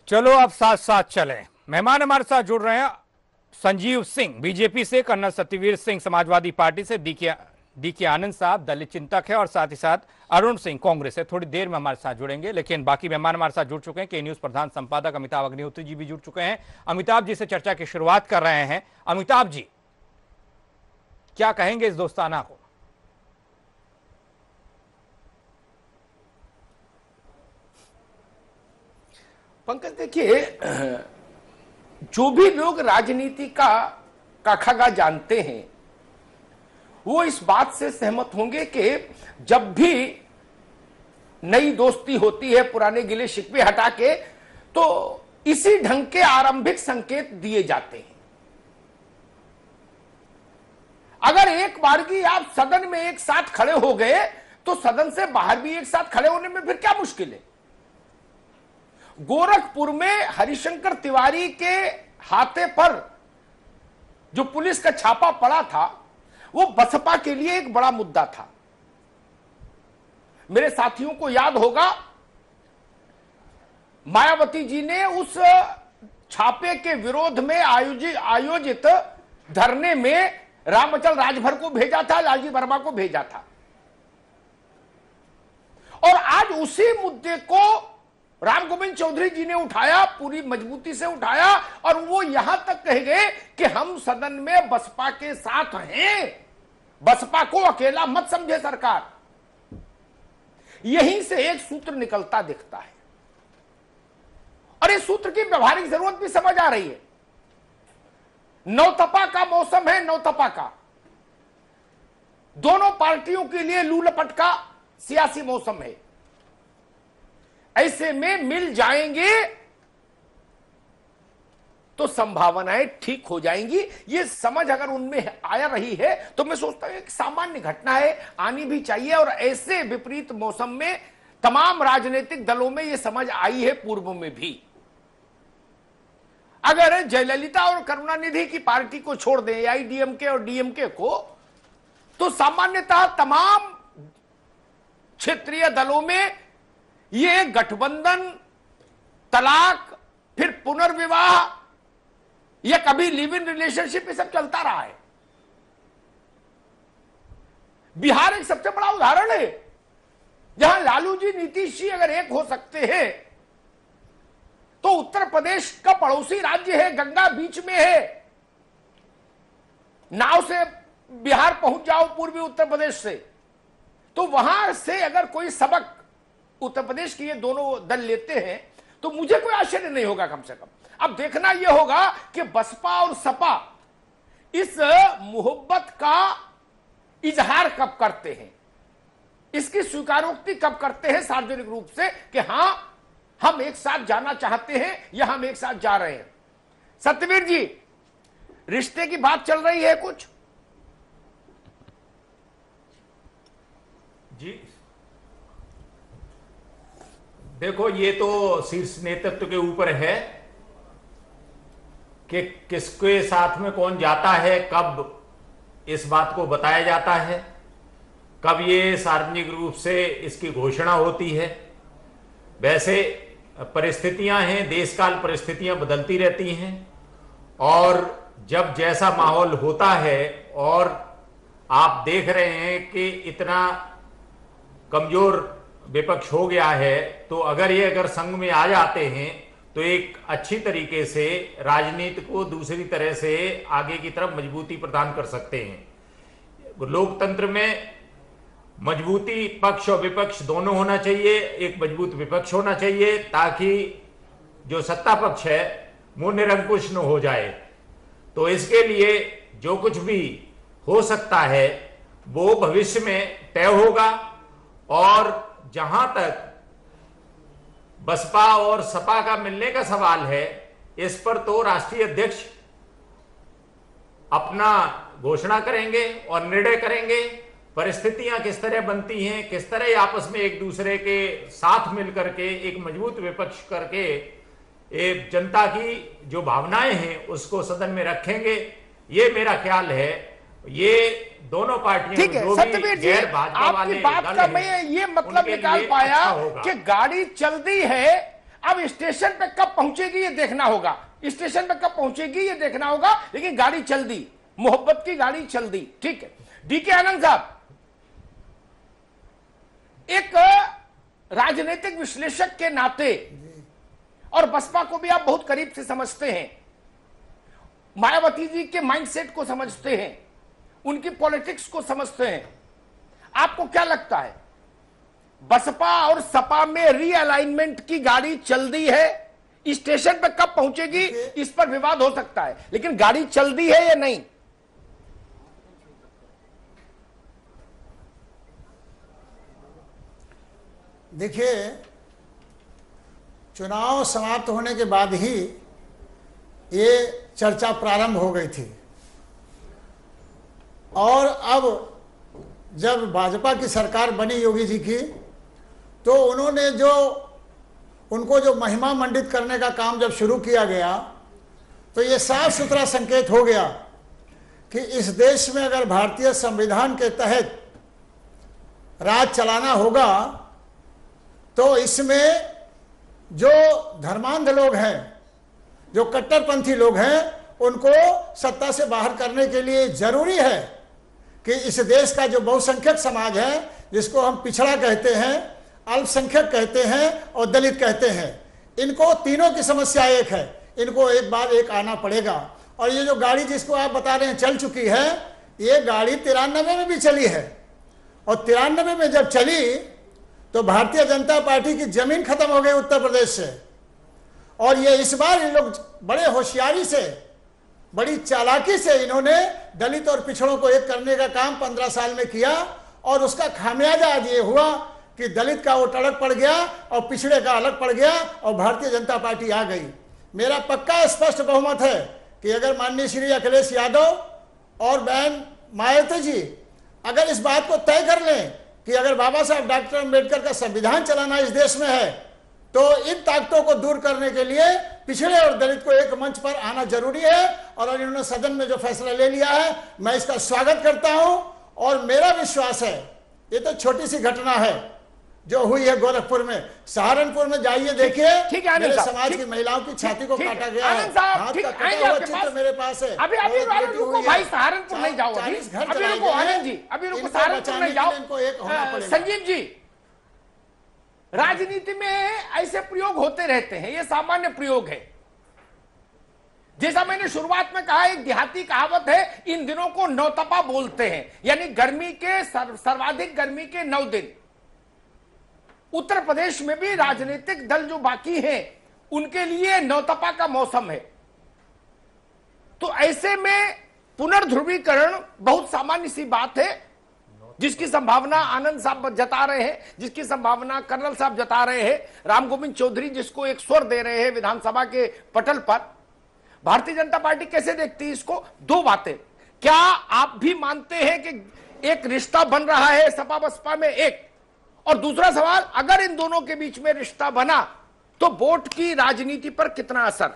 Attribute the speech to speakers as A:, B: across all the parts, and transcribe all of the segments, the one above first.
A: चलो अब साथ साथ चलें। मेहमान हमारे साथ जुड़ रहे हैं संजीव सिंह बीजेपी से, कर्नल सत्यवीर सिंह समाजवादी पार्टी से, डीके आनंद साहब दलित चिंतक है, और साथ ही साथ अरुण सिंह कांग्रेस से। थोड़ी देर में हमारे साथ जुड़ेंगे, लेकिन बाकी मेहमान हमारे साथ जुड़ चुके हैं। के न्यूज प्रधान संपादक अमिताभ अग्निहोत्री जी भी जुड़ चुके हैं। अमिताभ जी से चर्चा की शुरुआत कर रहे हैं। अमिताभ जी, क्या कहेंगे इस दोस्ताना को?
B: पंकज, देखिए, जो भी लोग राजनीति का खगा जानते हैं वो इस बात से सहमत होंगे कि जब भी नई दोस्ती होती है पुराने गिले शिकवे हटा के, तो इसी ढंग के आरंभिक संकेत दिए जाते हैं। अगर एक बारगी आप सदन में एक साथ खड़े हो गए तो सदन से बाहर भी एक साथ खड़े होने में फिर क्या मुश्किल है। गोरखपुर में हरिशंकर तिवारी के हाथे पर जो पुलिस का छापा पड़ा था वो बसपा के लिए एक बड़ा मुद्दा था। मेरे साथियों को याद होगा, मायावती जी ने उस छापे के विरोध में आयोजित धरने में रामचल राजभर को भेजा था, लालजी वर्मा को भेजा था। और आज उसी मुद्दे को राम गोविंद चौधरी जी ने उठाया, पूरी मजबूती से उठाया, और वो यहां तक कह गए कि हम सदन में बसपा के साथ हैं, बसपा को अकेला मत समझे सरकार। यहीं से एक सूत्र निकलता दिखता है, और इस सूत्र की व्यवहारिक जरूरत भी समझ आ रही है। नौतपा का मौसम है, नौतपा का दोनों पार्टियों के लिए लू लपट का सियासी मौसम है। ऐसे में मिल जाएंगे तो संभावनाएं ठीक हो जाएंगी। ये समझ अगर उनमें आया रही है तो मैं सोचता हूं एक सामान्य घटना है, आनी भी चाहिए। और ऐसे विपरीत मौसम में तमाम राजनीतिक दलों में यह समझ आई है, पूर्व में भी। अगर जयललिता और करुणानिधि की पार्टी को छोड़ दें, एआईडीएमके और डीएमके को, तो सामान्यतः तमाम क्षेत्रीय दलों में ये गठबंधन, तलाक, फिर पुनर्विवाह, या कभी लिव इन रिलेशनशिप, ये सब चलता रहा है। बिहार एक सबसे बड़ा उदाहरण है, जहां लालू जी नीतीश जी अगर एक हो सकते हैं, तो उत्तर प्रदेश का पड़ोसी राज्य है, गंगा बीच में है, नाव से बिहार पहुंच जाओ पूर्वी उत्तर प्रदेश से, तो वहां से अगर कोई सबक उत्तर प्रदेश के ये दोनों दल लेते हैं तो मुझे कोई आश्चर्य नहीं होगा कम से कम। अब देखना यह होगा कि बसपा और सपा इस मोहब्बत का इजहार कब करते हैं, इसकी स्वीकारोक्ति कब करते हैं सार्वजनिक रूप से कि हां हम एक साथ जाना चाहते हैं या हम एक साथ जा रहे हैं। सत्यवीर जी, रिश्ते की बात चल रही है कुछ?
C: जी देखो, ये तो शीर्ष नेतृत्व के ऊपर है कि किसके साथ में कौन जाता है, कब इस बात को बताया जाता है, कब ये सार्वजनिक रूप से इसकी घोषणा होती है। वैसे परिस्थितियां हैं, देशकाल परिस्थितियां बदलती रहती हैं, और जब जैसा माहौल होता है, और आप देख रहे हैं कि इतना कमजोर विपक्ष हो गया है, तो अगर संघ में आ जाते हैं तो एक अच्छी तरीके से राजनीति को दूसरी तरह से आगे की तरफ मजबूती प्रदान कर सकते हैं। लोकतंत्र में मजबूती पक्ष और विपक्ष दोनों होना चाहिए, एक मजबूत विपक्ष होना चाहिए, ताकि जो सत्ता पक्ष है वो निरंकुश न हो जाए। तो इसके लिए जो कुछ भी हो सकता है वो भविष्य में तय होगा। और जहां तक बसपा और सपा का मिलने का सवाल है, इस पर तो राष्ट्रीय अध्यक्ष अपना घोषणा करेंगे और निर्णय करेंगे। परिस्थितियां किस तरह बनती हैं, किस तरह आपस में एक दूसरे के साथ मिलकर के एक मजबूत विपक्ष करके एक जनता की जो भावनाएं हैं उसको सदन में रखेंगे, ये मेरा ख्याल है। ये दोनों पार्टियां,
B: ठीक है सत्यवीर जी, आपकी बात का मैं ये मतलब निकाल पाया कि गाड़ी चल दी है, अब स्टेशन पे कब पहुंचेगी ये देखना होगा, स्टेशन पे कब पहुंचेगी ये देखना होगा, लेकिन गाड़ी चल दी, मोहब्बत की गाड़ी चल दी। ठीक है, डीके आनंद साहब, एक राजनीतिक विश्लेषक के नाते, और बसपा को भी आप बहुत करीब से समझते हैं, मायावती जी के माइंडसेट को समझते हैं, उनकी पॉलिटिक्स को समझते हैं, आपको क्या लगता है बसपा और सपा में रीअलाइनमेंट की गाड़ी चल दी है? स्टेशन पर कब पहुंचेगी इस पर विवाद हो सकता है, लेकिन गाड़ी चल दी है या नहीं?
D: देखिए, चुनाव समाप्त होने के बाद ही ये चर्चा प्रारंभ हो गई थी, और अब जब भाजपा की सरकार बनी योगी जी की, तो उन्होंने उनको जो महिमा मंडित करने का काम जब शुरू किया गया, तो ये साफ सुथरा संकेत हो गया कि इस देश में अगर भारतीय संविधान के तहत राज चलाना होगा तो इसमें जो धर्मांध लोग हैं, जो कट्टरपंथी लोग हैं, उनको सत्ता से बाहर करने के लिए जरूरी है कि इस देश का जो बहुसंख्यक समाज है, जिसको हम पिछड़ा कहते हैं, अल्पसंख्यक कहते हैं और दलित कहते हैं, इनको तीनों की समस्या एक है, इनको एक बार एक आना पड़ेगा। और ये जो गाड़ी जिसको आप बता रहे हैं चल चुकी है, ये गाड़ी 93 में भी चली है, और 93 में जब चली तो भारतीय जनता पार्टी की जमीन खत्म हो गई उत्तर प्रदेश से, और ये इस बार इन लोग बड़े होशियारी से, बड़ी चालाकी से इन्होंने दलित और पिछड़ों को एक करने का काम 15 साल में किया, और उसका खामियाजा आज ये हुआ कि दलित का वोट अलग पड़ गया और पिछड़े का अलग पड़ गया, और भारतीय जनता पार्टी आ गई। मेरा पक्का स्पष्ट बहुमत है कि अगर माननीय श्री अखिलेश यादव और बहन मायावती जी अगर इस बात को तय कर लें कि अगर बाबा साहब डॉक्टर अम्बेडकर का संविधान चलाना इस देश में है, तो इन ताकतों को दूर करने के लिए पिछड़े और दलित को एक मंच पर आना जरूरी है। और इन्होंने सदन में जो फैसला ले लिया है, मैं इसका स्वागत करता हूं, और मेरा विश्वास है, ये तो छोटी सी घटना है जो हुई है गोरखपुर में, सहारनपुर में जाइए देखिए,
B: ठीक है,
D: मेरे समाज की महिलाओं की छाती को काटा गया है, हाथ का कटा हुआ चित्र मेरे पास है।
B: अभी रुको भाई, सहारनपुर नहीं जाओ, अभी रुको आनंद जी, अभी रुको, सहारनपुर नहीं जाओ। संजीव जी, राजनीति में ऐसे प्रयोग होते रहते हैं, ये सामान्य प्रयोग है। जैसा मैंने शुरुआत में कहा, एक देहाती कहावत है, इन दिनों को नौतपा बोलते हैं, यानी गर्मी के सर्वाधिक गर्मी के 9 दिन। उत्तर प्रदेश में भी राजनीतिक दल जो बाकी हैं, उनके लिए नौतपा का मौसम है। तो ऐसे में पुनर्ध्रुवीकरण बहुत सामान्य सी बात है, जिसकी संभावना आनंद साहब जता रहे हैं, जिसकी संभावना कर्नल साहब जता रहे हैं, राम गोविंद चौधरी जिसको एक स्वर दे रहे हैं विधानसभा के पटल पर। भारतीय जनता पार्टी कैसे देखती है इसको? 2 बातें, क्या आप भी मानते हैं कि एक रिश्ता बन रहा है सपा बसपा में? एक, और दूसरा सवाल, अगर इन दोनों के बीच में रिश्ता बना तो वोट की राजनीति पर कितना असर?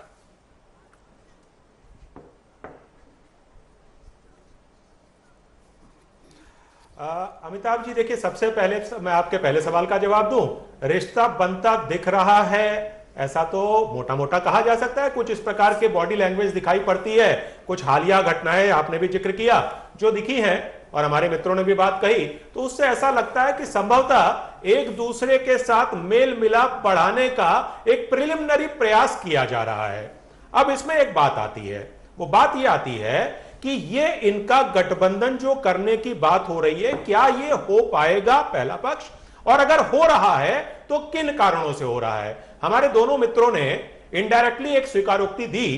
E: अमिताभ जी, देखिए, सबसे पहले मैं आपके पहले सवाल का जवाब दूं। रिश्ता बनता दिख रहा है, ऐसा तो मोटा मोटा कहा जा सकता है। कुछ इस प्रकार के बॉडी लैंग्वेज दिखाई पड़ती है, कुछ हालिया घटनाएं आपने भी जिक्र किया जो दिखी हैं, और हमारे मित्रों ने भी बात कही, तो उससे ऐसा लगता है कि संभवतः एक दूसरे के साथ मेल मिलाप बढ़ाने का एक प्रिलिमिनरी प्रयास किया जा रहा है। अब इसमें एक बात आती है, वो बात ये आती है कि ये इनका गठबंधन जो करने की बात हो रही है, क्या ये हो पाएगा? पहला पक्ष, और अगर हो रहा है तो किन कारणों से हो रहा है? हमारे दोनों मित्रों ने इनडायरेक्टली एक स्वीकारोक्ति दी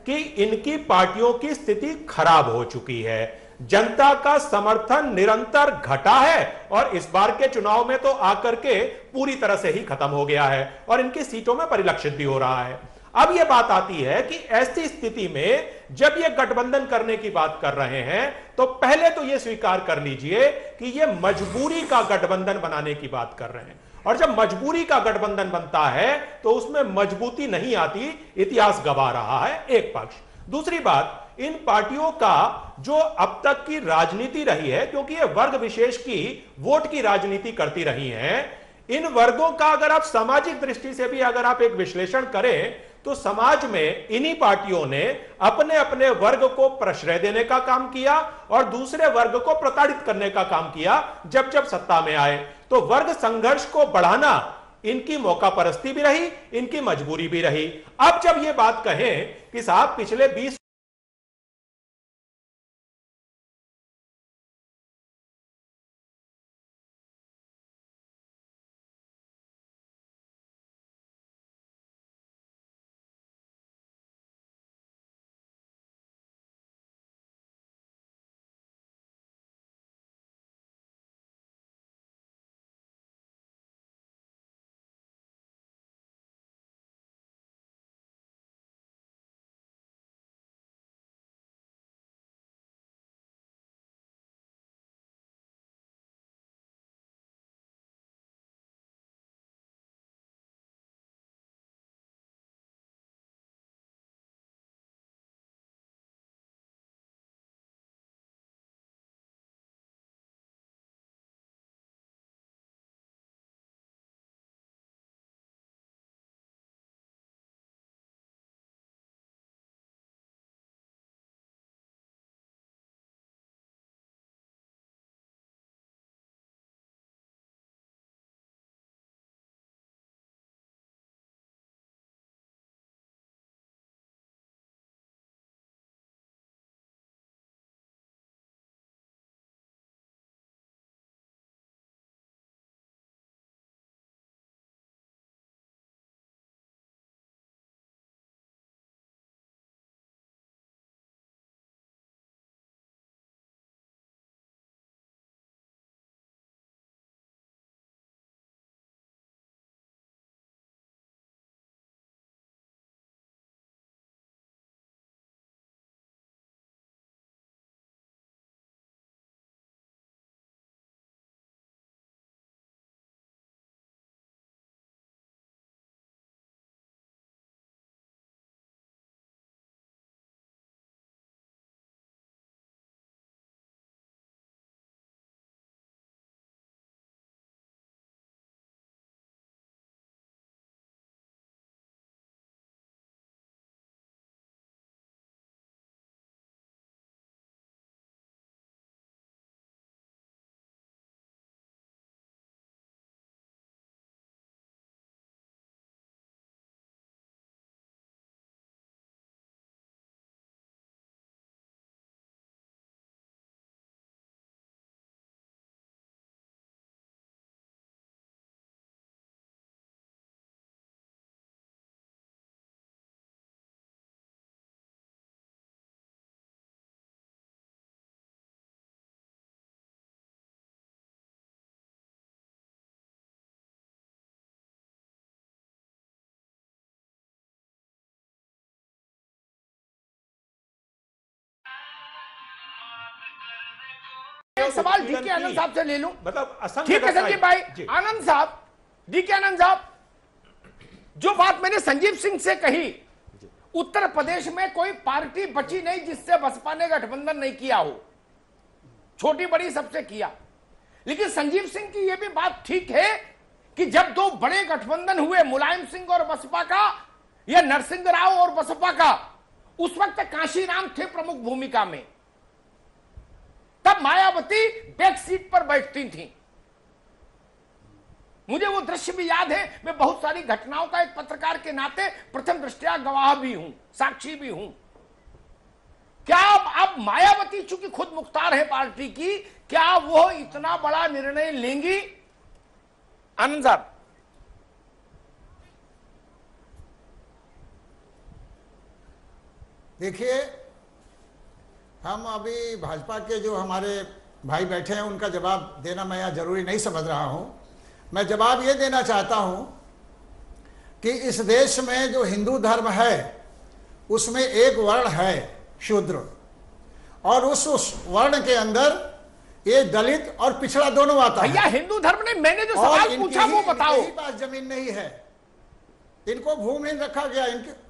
E: कि इनकी पार्टियों की स्थिति खराब हो चुकी है, जनता का समर्थन निरंतर घटा है, और इस बार के चुनाव में तो आकर के पूरी तरह से ही खत्म हो गया है, और इनकी सीटों में परिलक्षित भी हो रहा है। अब यह बात आती है कि ऐसी स्थिति में जब ये गठबंधन करने की बात कर रहे हैं, तो पहले तो यह स्वीकार कर लीजिए कि ये मजबूरी का गठबंधन बनाने की बात कर रहे हैं, और जब मजबूरी का गठबंधन बनता है तो उसमें मजबूती नहीं आती, इतिहास गवाह रहा है, एक पक्ष। दूसरी बात, इन पार्टियों का जो अब तक की राजनीति रही है, क्योंकि ये वर्ग विशेष की वोट की राजनीति करती रही हैं, इन वर्गों का अगर आप सामाजिक दृष्टि से भी अगर आप एक विश्लेषण करें तो समाज में इन्हीं पार्टियों ने अपने अपने वर्ग को प्रश्रय देने का काम किया और दूसरे वर्ग को प्रताड़ित करने का काम किया जब जब सत्ता में आए। तो वर्ग संघर्ष को बढ़ाना इनकी मौका परस्ती भी रही, इनकी मजबूरी भी रही। अब जब ये बात कहें कि साहब पिछले 20एक
B: सवाल डीके आनंद साहब से ले लूं।
E: मतलब असंख्य
B: ठीक है संजीव भाई।
E: जी।
B: आनंद साहब, डीके आनंद साहब, जो बात मैंने संजीव सिंह से कही, उत्तर प्रदेश में कोई पार्टी बची नहीं जिससे बसपा ने गठबंधन नहीं किया हो, छोटी बड़ी सबसे किया। लेकिन संजीव सिंह की यह भी बात ठीक है कि जब दो बड़े गठबंधन हुए, मुलायम सिंह और बसपा का या नरसिंह राव और बसपा का, उस वक्त काशीराम थे प्रमुख भूमिका में, तब मायावती बैक सीट पर बैठती थी। मुझे वो दृश्य भी याद है। मैं बहुत सारी घटनाओं का एक पत्रकार के नाते प्रथम दृष्टया गवाह भी हूं, साक्षी भी हूं। क्या अब मायावती चूंकि खुद मुख्तार है पार्टी की, क्या वो इतना बड़ा निर्णय लेंगी? आनंद साहब,
D: देखिए, हम अभी भाजपा के जो हमारे भाई बैठे हैं उनका जवाब देना मैं यहाँ जरूरी नहीं समझ रहा हूँ। मैं जवाब ये देना चाहता हूँ कि इस देश में जो हिंदू धर्म है उसमें एक वर्ण है शूद्र, और उस वर्ण के अंदर ये दलित और पिछड़ा दोनों आता है।
B: भैया हिंदू धर्म ने, मैंने जो सवाल पूछा वो बताओ।
D: इनके पास जमीन नहीं है, इनको भूमिहीन रखा गया इनके।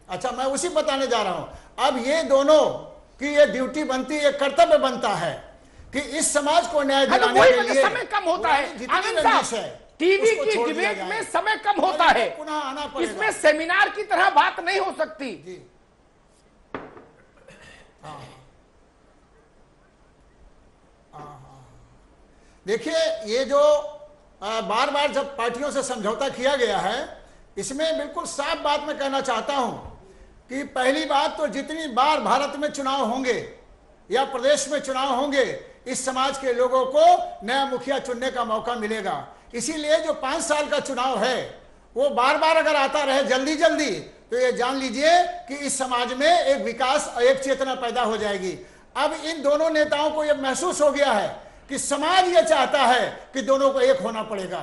D: अच्छा, मैं उसी बताने जा रहा हूं। अब ये दोनों की ये ड्यूटी बनती है, कर्तव्य बनता है कि इस समाज को न्याय
B: हाँ, तो
D: दिलाने
B: वही
D: के
B: वजह
D: लिए
B: समय कम होता है
D: जितनी
B: आनंद
D: रंजिश
B: साहब,
D: है,
B: टीवी
D: उसको
B: की
D: छोड़ दिया
B: डिबेट
D: जाए।
B: में समय कम होता
D: और
B: है,
D: इनको पुनः आना पड़ेगा।
B: इसमें सेमिनार की तरह बात नहीं हो सकती।
D: जी देखिए, ये जो बार बार जब पार्टियों से समझौता किया गया है, इसमें बिल्कुल साफ बात मैं कहना चाहता हूं कि पहली बात तो जितनी बार भारत में चुनाव होंगे या प्रदेश में चुनाव होंगे, इस समाज के लोगों को नया मुखिया चुनने का मौका मिलेगा। इसीलिए जो 5 साल का चुनाव है वो बार बार अगर आता रहे जल्दी जल्दी, तो ये जान लीजिए कि इस समाज में एक विकास और एक चेतना पैदा हो जाएगी। अब इन दोनों नेताओं को यह महसूस हो गया है कि समाज ये चाहता है कि दोनों को एक होना पड़ेगा।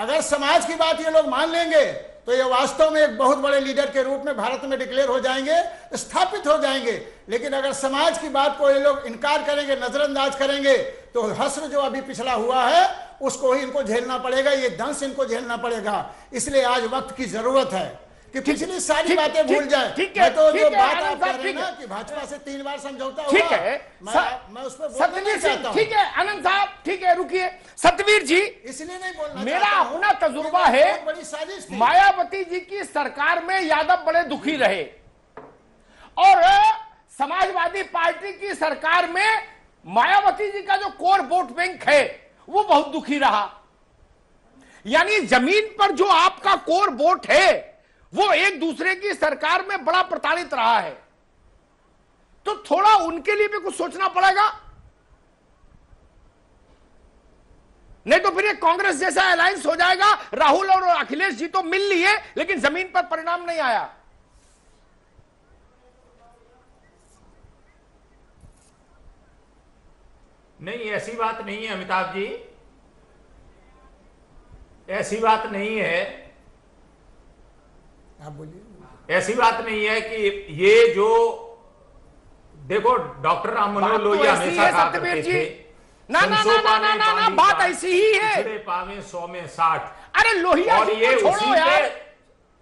D: अगर समाज की बात ये लोग मान लेंगे तो ये वास्तव में एक बहुत बड़े लीडर के रूप में भारत में डिक्लेयर हो जाएंगे, स्थापित हो जाएंगे। लेकिन अगर समाज की बात को ये लोग इनकार करेंगे, नजरअंदाज करेंगे, तो हश्र जो अभी पिछड़ा हुआ है उसको ही इनको झेलना पड़ेगा, ये दंश इनको झेलना पड़ेगा। इसलिए आज वक्त की जरूरत है कि पिछली सारी बातें भूल जाए। मैं तो जो बात आप कह रहे हैं ना कि भाजपा से 3 बार समझौता हुआ,
B: ठीक है,
D: मैं उस पर बोलना
B: सतवीर
D: नहीं चाहता हूं।
B: ठीक है आनंद साहब, ठीक है, रुकिए। सतवीर जी,
D: इसलिए नहीं बोलना
B: मेरा
D: चाहता हूं
B: अपना
D: कि
B: तजुर्बा
D: वो
B: है,
D: बहुत बड़ी साजिश थी।
B: मायावती जी की सरकार में यादव बड़े दुखी रहे और समाजवादी पार्टी की सरकार में मायावती जी का जो कोर वोट बैंक है वो बहुत दुखी रहा। यानी जमीन पर जो आपका कोर वोट है वो एक दूसरे की सरकार में बड़ा प्रताड़ित रहा है, तो थोड़ा उनके लिए भी कुछ सोचना पड़ेगा। नहीं तो फिर ये कांग्रेस जैसा अलायंस हो जाएगा। राहुल और अखिलेश जी तो मिल लिए लेकिन जमीन पर परिणाम नहीं आया।
C: नहीं, ऐसी बात नहीं है अमिताभ जी, ऐसी बात नहीं है।
D: आप बोलिए।
C: ऐसी बात नहीं है कि ये जो देखो डॉक्टर राम मनोहर लोहिया हमेशा कहा करते थे,
B: ना ना ना ना ना ना ना बात ऐसी ही है।
C: पिछड़े पावे 100 में 60।
B: अरे लोहिया
C: और
B: जी
C: ये
B: को छोड़ो यार,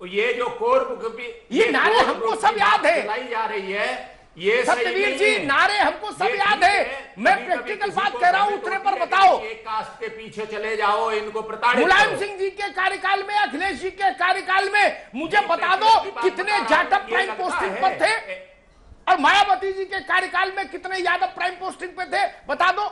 C: ये जो कोर
B: ये नारे हमको सब याद है,
C: चलाई जा रही है, ये
B: सत्यवीर जी नारे हमको सब याद है। मैं प्रैक्टिकल बात कह रहा हूं, उतरे पर बताओ।
C: एक कास्ट के पीछे चले जाओ, इनको प्रताड़ित
B: मुलायम
C: करो।
B: सिंह जी के कार्यकाल में, अखिलेश जी के कार्यकाल में मुझे बता दो कितने जाटव प्राइम पोस्टिंग पर थे और मायावती जी के कार्यकाल में कितने यादव प्राइम पोस्टिंग पे थे, बता दो।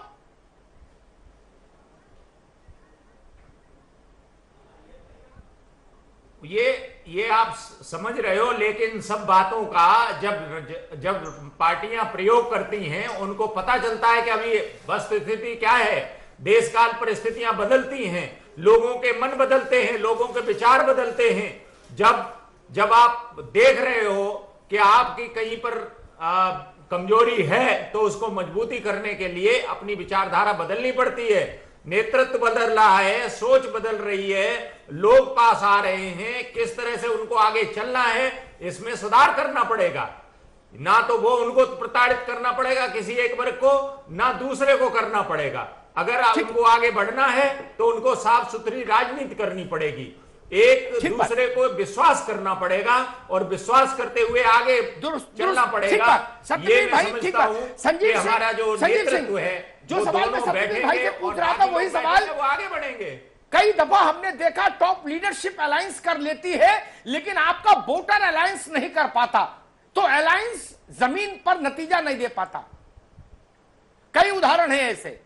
C: ये आप समझ रहे हो, लेकिन सब बातों का जब पार्टियां प्रयोग करती हैं उनको पता चलता है कि अभी वस्तुस्थिति क्या है। देश काल परिस्थितियां बदलती हैं, लोगों के मन बदलते हैं, लोगों के विचार बदलते हैं। जब आप देख रहे हो कि आपकी कहीं पर कमजोरी है तो उसको मजबूती करने के लिए अपनी विचारधारा बदलनी पड़ती है। नेतृत्व बदल रहा है, सोच बदल रही है, लोग पास आ रहे हैं, किस तरह से उनको आगे चलना है इसमें सुधार करना पड़ेगा। ना तो वो उनको प्रताड़ित करना पड़ेगा किसी एक वर्ग को, ना दूसरे को करना पड़ेगा। अगर उनको आगे बढ़ना है तो उनको साफ सुथरी राजनीति करनी पड़ेगी, एक दूसरे को विश्वास करना पड़ेगा और विश्वास करते हुए आगे चलना पड़ेगा। ये मैं समझता हूं कि हमारा जो नेतृत्व है,
B: जो सवाल मैं सत्यवीर भाई से पूछ रहा था वही सवाल,
C: वो आगे बढ़ेंगे।
B: कई दफा हमने देखा टॉप लीडरशिप अलायंस कर लेती है लेकिन आपका वोटर अलायंस नहीं कर पाता, तो अलायंस जमीन पर नतीजा नहीं दे पाता। कई उदाहरण है ऐसे।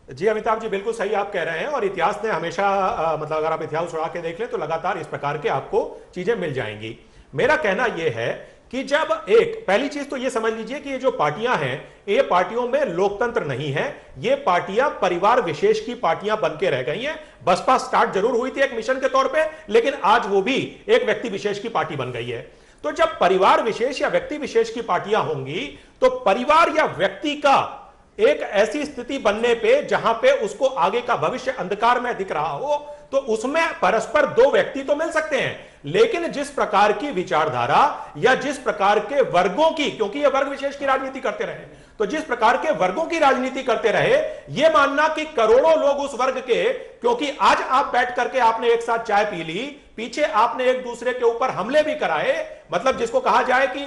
E: जी अमिताभ जी, बिल्कुल सही आप कह रहे हैं और इतिहास ने हमेशा मतलब अगर आप इतिहास उड़ा के देख लें तो लगातार इस प्रकार के आपको चीजें मिल जाएंगी। मेरा कहना यह है कि जब पहली चीज तो यह समझ लीजिए कि ये जो पार्टियां हैं, ये पार्टियों में लोकतंत्र नहीं है, ये पार्टियां परिवार विशेष की पार्टियां बन के रह गई हैं। बसपा स्टार्ट जरूर हुई थी एक मिशन के तौर पे, लेकिन आज वो भी एक व्यक्ति विशेष की पार्टी बन गई है। तो जब परिवार विशेष या व्यक्ति विशेष की पार्टियां होंगी तो परिवार या व्यक्ति का एक ऐसी स्थिति बनने पे जहां पे उसको आगे का भविष्य अंधकार में दिख रहा हो, तो उसमें परस्पर दो व्यक्ति तो मिल सकते हैं, लेकिन जिस प्रकार की विचारधारा या जिस प्रकार के वर्गों की, क्योंकि ये वर्ग विशेष की राजनीति करते रहे, तो जिस प्रकार के वर्गों की राजनीति करते रहे, यह मानना कि करोड़ों लोग उस वर्ग के, क्योंकि आज आप बैठ करके आपने एक साथ चाय पी ली, पीछे आपने एक दूसरे के ऊपर हमले भी कराए, मतलब जिसको कहा जाए कि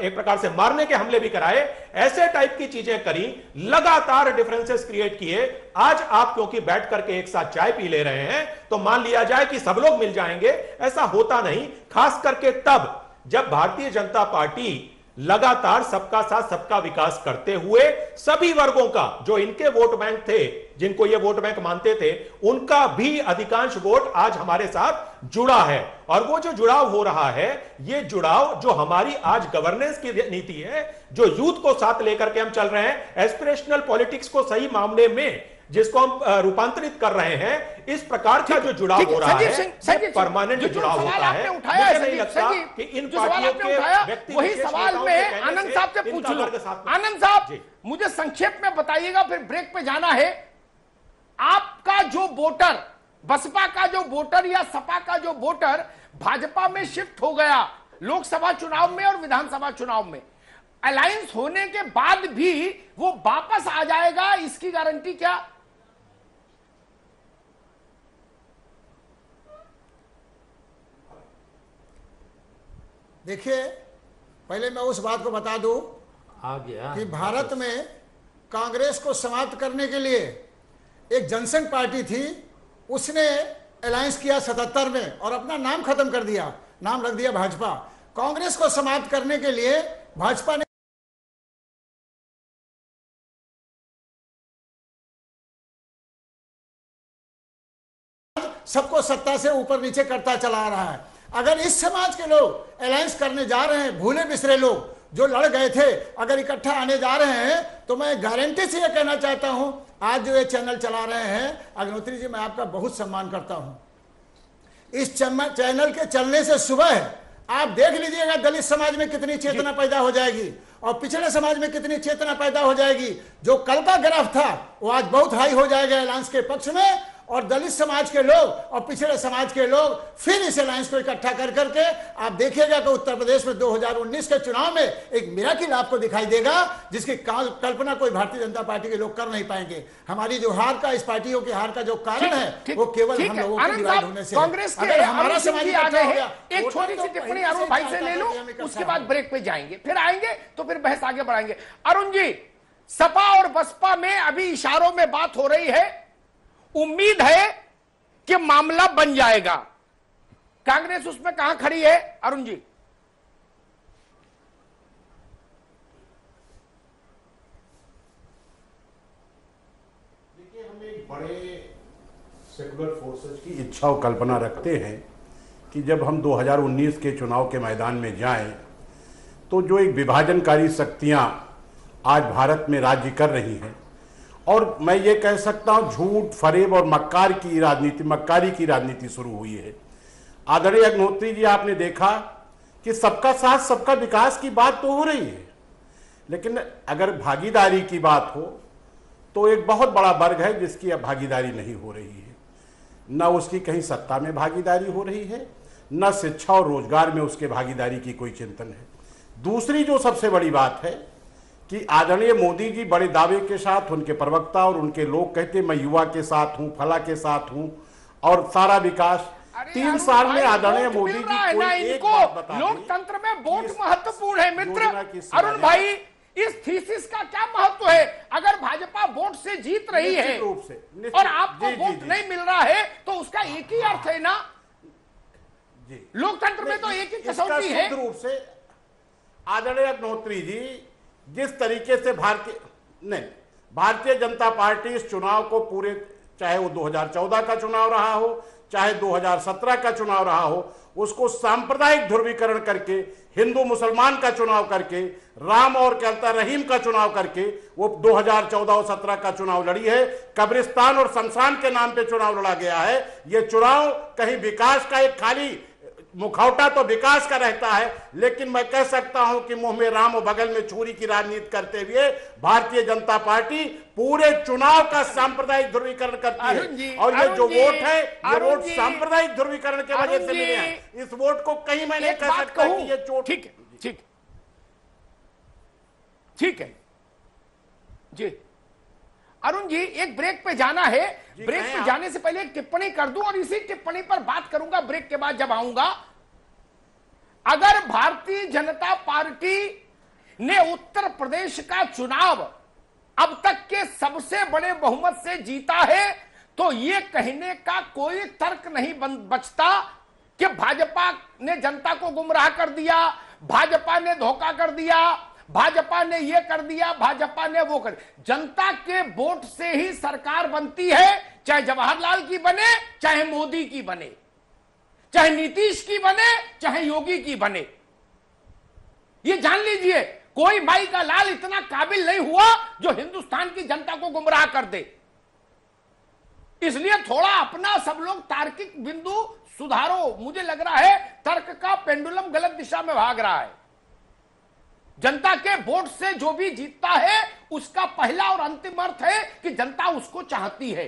E: एक प्रकार से मारने के हमले भी कराए, ऐसे टाइप की चीजें करी, लगातार डिफरेंसेस क्रिएट किए। आज आप क्योंकि बैठ करके एक साथ चाय पी ले रहे हैं तो मान लिया जाए कि सब लोग मिल जाएंगे, ऐसा होता नहीं। खास करके तब जब भारतीय जनता पार्टी लगातार सबका साथ सबका विकास करते हुए सभी वर्गों का, जो इनके वोट बैंक थे, जिनको ये वोट बैंक मानते थे, उनका भी अधिकांश वोट आज हमारे साथ जुड़ा है। और वो जो जुड़ाव हो रहा है, ये जुड़ाव जो हमारी आज गवर्नेंस की नीति है, जो यूथ को साथ लेकर के हम चल रहे हैं, एस्पिरेशनल पॉलिटिक्स को सही मामले में जिसको हम रूपांतरित कर रहे हैं, इस प्रकार का जो जुड़ाव हो रहा है, परमानेंट जुड़ाव होता है। मुझे नहीं लगता कि इन पार्टियों के व्यक्ति
B: वही सवाल में आनंद साहब से पूछ लो। आनंद साहब, मुझे संक्षेप में बताइएगा, फिर ब्रेक पे जाना है। आपका जो वोटर, बसपा का जो वोटर या सपा का जो वोटर भाजपा में शिफ्ट हो गया लोकसभा चुनाव में और विधानसभा चुनाव में, अलायंस होने के बाद भी वो वापस आ जाएगा, इसकी गारंटी क्या?
D: देखिए, पहले मैं उस बात को बता दूं
C: आ गया
D: कि भारत में कांग्रेस को समाप्त करने के लिए एक जनसंघ पार्टी थी, उसने अलायंस किया 77 में और अपना नाम खत्म कर दिया, नाम रख दिया भाजपा। कांग्रेस को समाप्त करने के लिए भाजपा ने सबको सत्ता से ऊपर नीचे करता चला रहा है। अगर इस समाज के लोग अलायंस करने जा रहे हैं, भूले बिसरे लोग जो लड़ गए थे, अगर इकट्ठा आने जा रहे हैं, तो मैं गारंटी से यह कहना चाहता हूं, आज जो ये चैनल चला रहे हैं, अग्निहोत्री जी, मैं आपका बहुत सम्मान करता हूं। इस चैनल के चलने से सुबह आप देख लीजिएगा दलित समाज में कितनी चेतना पैदा हो जाएगी और पिछड़े समाज में कितनी चेतना पैदा हो जाएगी। जो कल का ग्राफ था वो आज बहुत हाई हो जाएगा अलायंस के पक्ष में, और दलित समाज के लोग और पिछड़े समाज के लोग फिर इस अलायंस को इकट्ठा कर करके आप देखिएगा कि उत्तर प्रदेश में 2019 के चुनाव में एक मिराकिल आपको दिखाई देगा, जिसकी कल्पना कोई भारतीय जनता पार्टी के लोग कर नहीं पाएंगे। हमारी जो हार का, इस पार्टियों की हार का जो कारण है, वो केवल हम लोगों की डिवाइड होने से।
B: कांग्रेस के
D: अगर हमारा समाज इकट्ठा हो गया,
B: एक छोटी सी टिप्पणी अरुण भाई से ले लो, उसके बाद ब्रेक पे जाएंगे, फिर आएंगे तो फिर बहस आगे बढ़ाएंगे। अरुण जी, सपा और बसपा में अभी इशारों में बात हो रही है, उम्मीद है कि मामला बन जाएगा, कांग्रेस उसमें कहां खड़ी है अरुण जी?
F: देखिए, हम एक बड़े सेकुलर फोर्सेस की इच्छा और कल्पना रखते हैं कि जब हम 2019 के चुनाव के मैदान में जाएं, तो जो एक विभाजनकारी शक्तियां आज भारत में राज्य कर रही हैं, और मैं ये कह सकता हूं झूठ, फरेब और मक्कारी की राजनीति शुरू हुई है। आदरणीय अग्निहोत्री जी, आपने देखा कि सबका साथ सबका विकास की बात तो हो रही है, लेकिन अगर भागीदारी की बात हो तो एक बहुत बड़ा वर्ग है जिसकी अब भागीदारी नहीं हो रही है। न उसकी कहीं सत्ता में भागीदारी हो रही है, न शिक्षा और रोजगार में उसके भागीदारी की कोई चिंतन है। दूसरी जो सबसे बड़ी बात है कि आदरणीय मोदी जी बड़े दावे के साथ, उनके प्रवक्ता और उनके लोग कहते मैं युवा के साथ हूं, फला के साथ हूं और सारा विकास। 3 साल में आदरणीय मोदी जी कोई एक बात बता दें,
B: लोकतंत्र में वोट महत्वपूर्ण है मित्र। अरुण भाई, इस थीसिस का क्या महत्व है? अगर भाजपा वोट से जीत रही है और आपको वोट नहीं मिल रहा है, तो उसका एक ही अर्थ है ना, लोकतंत्र में तो एक ही कसौटी है।
F: रूप से आदरणीय अग्निहोत्री जी, जिस तरीके से भारतीय जनता पार्टी इस चुनाव को पूरे, चाहे वो 2014 का चुनाव रहा हो, चाहे 2017 का चुनाव रहा हो, उसको सांप्रदायिक ध्रुवीकरण करके, हिंदू मुसलमान का चुनाव करके, राम और कहता रहीम का चुनाव करके वो 2014 और 17 का चुनाव लड़ी है। कब्रिस्तान और शमशान के नाम पे चुनाव लड़ा गया है। ये चुनाव कहीं विकास का एक खाली मुखौटा तो विकास का रहता है, लेकिन मैं कह सकता हूं कि मुंह में राम और बगल में छुरी की राजनीति करते हुए भारतीय जनता पार्टी पूरे चुनाव का सांप्रदायिक ध्रुवीकरण करती है। और ये जो वोट है, ये वोट सांप्रदायिक ध्रुवीकरण के वजह से मिले हैं। इस वोट को कहीं मैं नहीं कह सकता कि ये चोट।
B: ठीक है, ठीक है जी। अरुण जी, एक ब्रेक पे जाना है। ब्रेक पे जाने से पहले एक टिप्पणी कर दूं और इसी टिप्पणी पर बात करूंगा ब्रेक के बाद जब आऊंगा। अगर भारतीय जनता पार्टी ने उत्तर प्रदेश का चुनाव अब तक के सबसे बड़े बहुमत से जीता है तो यह कहने का कोई तर्क नहीं बचता कि भाजपा ने जनता को गुमराह कर दिया, भाजपा ने धोखा कर दिया, भाजपा ने यह कर दिया, भाजपा ने वो कर। जनता के वोट से ही सरकार बनती है, चाहे जवाहरलाल की बने, चाहे मोदी की बने, चाहे नीतीश की बने, चाहे योगी की बने। ये जान लीजिए, कोई माई का लाल इतना काबिल नहीं हुआ जो हिंदुस्तान की जनता को गुमराह कर दे। इसलिए थोड़ा अपना सब लोग तार्किक बिंदु सुधारो। मुझे लग रहा है तर्क का पेंडुलम गलत दिशा में भाग रहा है। जनता के वोट से जो भी जीतता है उसका पहला और अंतिम अर्थ है कि जनता उसको चाहती है।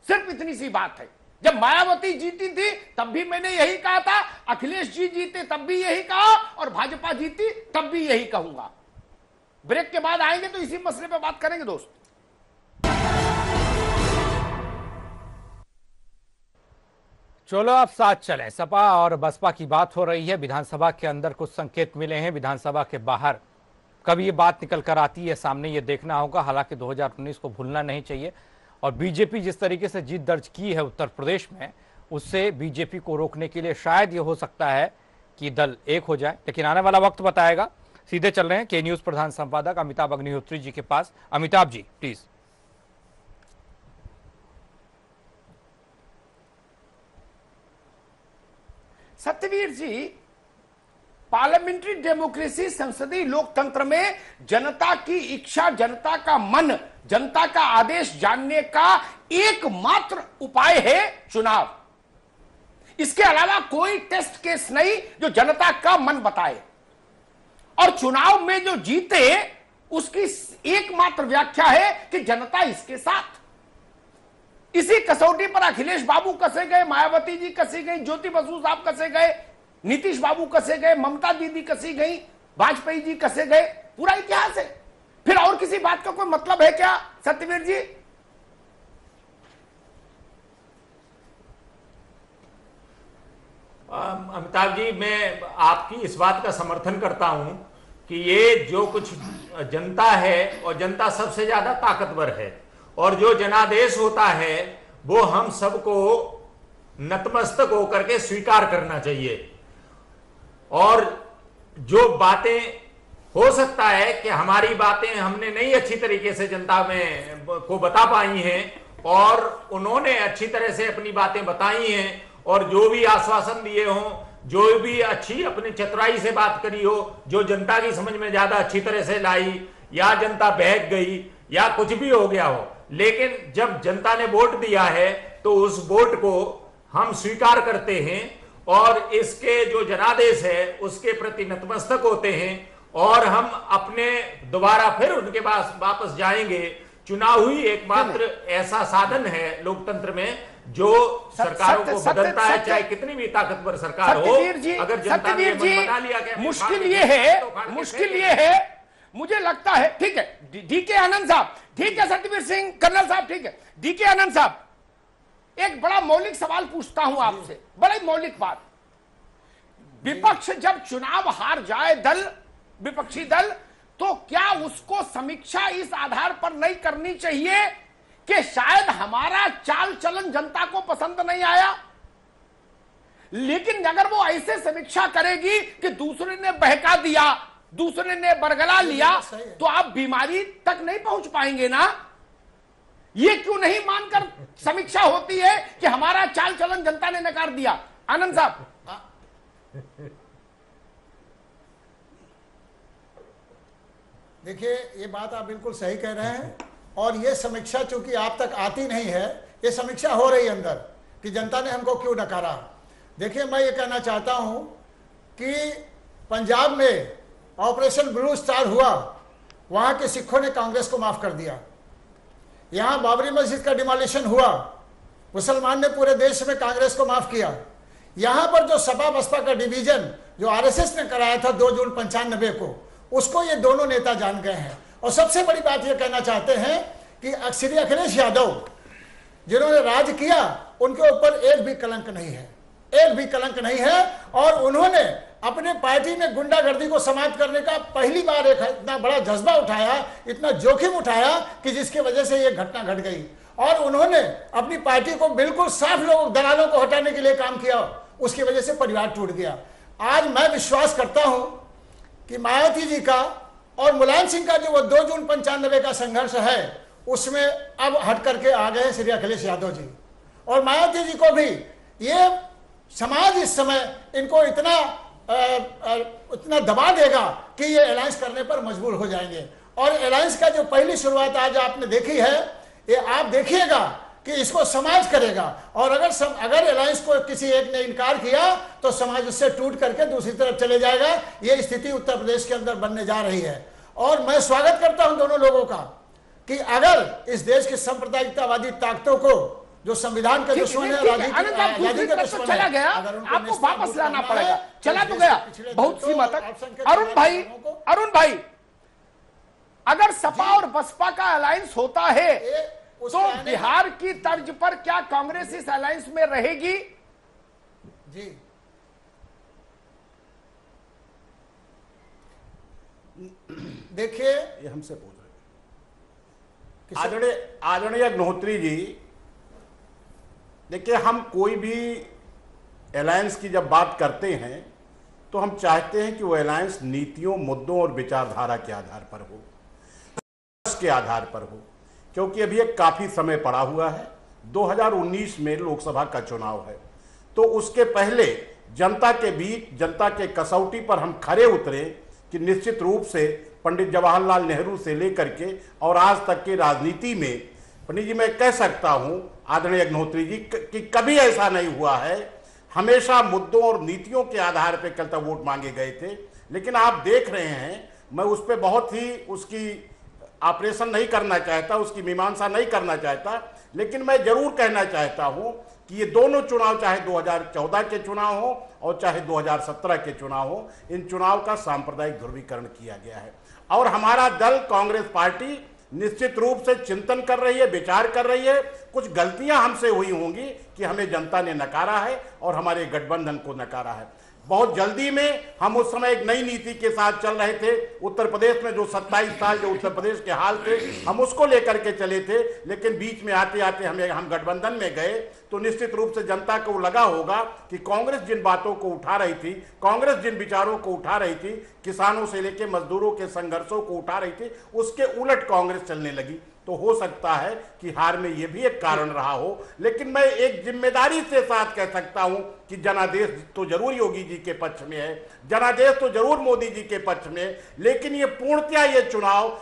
B: सिर्फ इतनी सी बात है। जब मायावती जीती थी तब भी मैंने यही कहा था, अखिलेश जी जीते तब भी यही कहा, और भाजपा जीती तब भी यही कहूंगा। ब्रेक के बाद आएंगे तो इसी मसले पे बात करेंगे दोस्त।
A: चलो अब साथ चलें। सपा और बसपा की बात हो रही है। विधानसभा के अंदर कुछ संकेत मिले हैं, विधानसभा के बाहर कब ये बात निकल कर आती है सामने, ये देखना होगा। हालांकि 2019 को भूलना नहीं चाहिए और बीजेपी जिस तरीके से जीत दर्ज की है उत्तर प्रदेश में, उससे बीजेपी को रोकने के लिए शायद ये हो सकता है कि दल एक हो जाए, लेकिन आने वाला वक्त बताएगा। सीधे चल रहे हैं के न्यूज प्रधान संपादक अमिताभ अग्निहोत्री जी के पास। Amitabh ji please.
B: Satyaveer ji, parliamentary democracy, संसदीय लोकतंत्र में जनता की इच्छा, जनता का मन, जनता का आदेश जानने का एकमात्र उपाय है चुनाव। इसके अलावा कोई टेस्ट केस नहीं जो जनता का मन बताए। और चुनाव में जो जीते उसकी एकमात्र व्याख्या है कि जनता इसके साथ। इसी कसौटी पर अखिलेश बाबू कसे गए, मायावती जी कसी गई, ज्योति बसु साहब कसे गए, नीतीश बाबू कसे गए, ममता दीदी कसी गई, वाजपेयी जी कसे गए। पूरा इतिहास है। फिर और किसी बात का कोई मतलब है क्या सत्यवीर जी?
C: अमिताभ जी, मैं आपकी इस बात का समर्थन करता हूं कि ये जो कुछ जनता है, और जनता सबसे ज्यादा ताकतवर है, और जो जनादेश होता है वो हम सबको नतमस्तक होकर के स्वीकार करना चाहिए। और जो बातें हो सकता है कि हमारी बातें हमने नहीं अच्छी तरीके से जनता में को बता पाई हैं, और उन्होंने अच्छी तरह से अपनी बातें बताई हैं, और जो भी आश्वासन दिए हों, जो भी अच्छी अपनी चतुराई से बात करी हो, जो जनता की समझ में ज्यादा अच्छी तरह से लाई, या जनता बहक गई, या कुछ भी हो गया हो, लेकिन जब जनता ने वोट दिया है तो उस वोट को हम स्वीकार करते हैं और इसके जो जनादेश है उसके प्रति नतमस्तक होते हैं, और हम अपने दोबारा फिर उनके पास वापस जाएंगे। चुनाव ही एकमात्र ऐसा साधन है लोकतंत्र में जो सरकारों को बदलता है, चाहे कितनी भी ताकतवर सरकार हो। अगर जनता ने बना लिया कि
B: मुश्किल ये है, मुझे लगता है। ठीक है डीके आनंद साहब, ठीक है सत्यवीर सिंह कर्नल साहब, ठीक है डीके आनंद साहब, एक बड़ा मौलिक सवाल पूछता हूं आपसे, बड़ा ही मौलिक बात। विपक्ष जब चुनाव हार जाए, विपक्षी दल, तो क्या उसको समीक्षा इस आधार पर नहीं करनी चाहिए कि शायद हमारा चाल चलन जनता को पसंद नहीं आया? लेकिन अगर वो ऐसे समीक्षा करेगी कि दूसरे ने बहका दिया, दूसरे ने बरगला लिया, तो आप बीमारी तक नहीं पहुंच पाएंगे ना। ये क्यों नहीं मानकर समीक्षा होती है कि हमारा चाल चलन जनता ने नकार दिया? आनंद साहब।
D: देखिए, ये बात आप बिल्कुल सही कह रहे हैं, और ये समीक्षा चूंकि आप तक आती नहीं है, ये समीक्षा हो रही है अंदर कि जनता ने हमको क्यों नकारा। देखिए, मैं ये कहना चाहता हूं कि पंजाब में ऑपरेशन ब्लू स्टार हुआ, वहां के सिखों ने कांग्रेस को माफ कर दिया। यहां बाबरी मस्जिद का डिमोलिशन हुआ, मुसलमान ने पूरे देश में कांग्रेस को माफ किया। यहां पर जो सपा बसपा का डिवीजन जो आरएसएस ने कराया था 2 जून 95 को, उसको ये दोनों नेता जान गए हैं। और सबसे बड़ी बात ये कहना चाहते हैं कि श्री अखिलेश यादव जिन्होंने राज किया, उनके ऊपर एक भी कलंक नहीं है, एक भी कलंक नहीं है। और उन्होंने अपने पार्टी में गुंडागर्दी को समाप्त करने का पहली बार एक इतना बड़ा जज्बा उठाया, इतना जोखिम उठाया कि जिसकी वजह से ये घटना घट गई। और उन्होंने अपनी पार्टी को बिल्कुल साफ लोग दलालों को हटाने के लिए काम किया, उसकी वजह से परिवार टूट गया। आज मैं विश्वास करता हूं कि मायावती जी का और मुलायम सिंह का जो वो 2 जून 95 का संघर्ष है, उसमें अब हट करके आ गए श्री अखिलेश यादव जी। और मायावती जी को भी ये समाज इस समय इनको इतना दबा देगा कि ये अलायंस करने पर मजबूर हो जाएंगे। और अलायंस का जो पहली शुरुआत आज आपने देखी है, ये आप देखिएगा कि इसको समाज करेगा। और अगर अलायंस को किसी एक ने इनकार किया तो समाज उससे टूट करके दूसरी तरफ चले जाएगा। ये स्थिति उत्तर प्रदेश के अंदर बनने जा रही है। और मैं स्वागत करता हूं दोनों लोगों का कि अगर इस देश की सांप्रदायिकतावादी ताकतों को, जो संविधान के दुश्मन है, आजादी के दुश्मन
B: चला
D: है,
B: गया, आपको वापस लाना पड़ेगा। चला तो गया बहुत सीमा तक। अरुण भाई, अगर सपा और बसपा का अलायंस होता है तो बिहार की तर्ज पर क्या कांग्रेस इस अलायंस में रहेगी?
D: जी, देखिए,
F: ये हमसे पूछ रहे आदरणीय अग्निहोत्री जी, देखिए, हम कोई भी अलायंस की जब बात करते हैं तो हम चाहते हैं कि वो अलायंस नीतियों, मुद्दों और विचारधारा के आधार पर हो, के आधार पर हो। क्योंकि अभी एक काफी समय पड़ा हुआ है, 2019 में लोकसभा का चुनाव है, तो उसके पहले जनता के बीच, जनता के कसौटी पर हम खरे उतरे कि निश्चित रूप से पंडित जवाहरलाल नेहरू से लेकर के और आज तक की राजनीति में, पंडित जी, मैं कह सकता हूं आदरणीय अग्निहोत्री जी कि कभी ऐसा नहीं हुआ है। हमेशा मुद्दों और नीतियों के आधार पर कल तक वोट मांगे गए थे। लेकिन आप देख रहे हैं, मैं उस पर बहुत ही उसकी ऑपरेशन नहीं करना चाहता, उसकी मीमांसा नहीं करना चाहता, लेकिन मैं जरूर कहना चाहता हूं कि ये दोनों चुनाव, चाहे 2014 के चुनाव हो और चाहे 2017 के चुनाव हो, इन चुनाव का सांप्रदायिक ध्रुवीकरण किया गया है। और हमारा दल कांग्रेस पार्टी निश्चित रूप से चिंतन कर रही है, विचार कर रही है। कुछ गलतियां हमसे हुई होंगी कि हमें जनता ने नकारा है और हमारे गठबंधन को नकारा है। बहुत जल्दी में हम उस समय एक नई नीति के साथ चल रहे थे। उत्तर प्रदेश में जो 27 साल जो उत्तर प्रदेश के हाल थे, हम उसको लेकर के चले थे। लेकिन बीच में आते आते हम गठबंधन में गए तो निश्चित रूप से जनता को लगा होगा कि कांग्रेस जिन बातों को उठा रही थी, कांग्रेस जिन विचारों को उठा रही थी, किसानों से लेकर मजदूरों के संघर्षों को उठा रही थी, उसके उलट कांग्रेस चलने लगी। तो हो सकता है कि हार में यह भी एक कारण रहा हो। लेकिन मैं एक जिम्मेदारी से साथ कह सकता हूं कि जनादेश तो जरूर योगी जी के पक्ष में है, जनादेश तो जरूर मोदी जी के पक्ष में है। लेकिन ये पूर्णतया ये चुनाव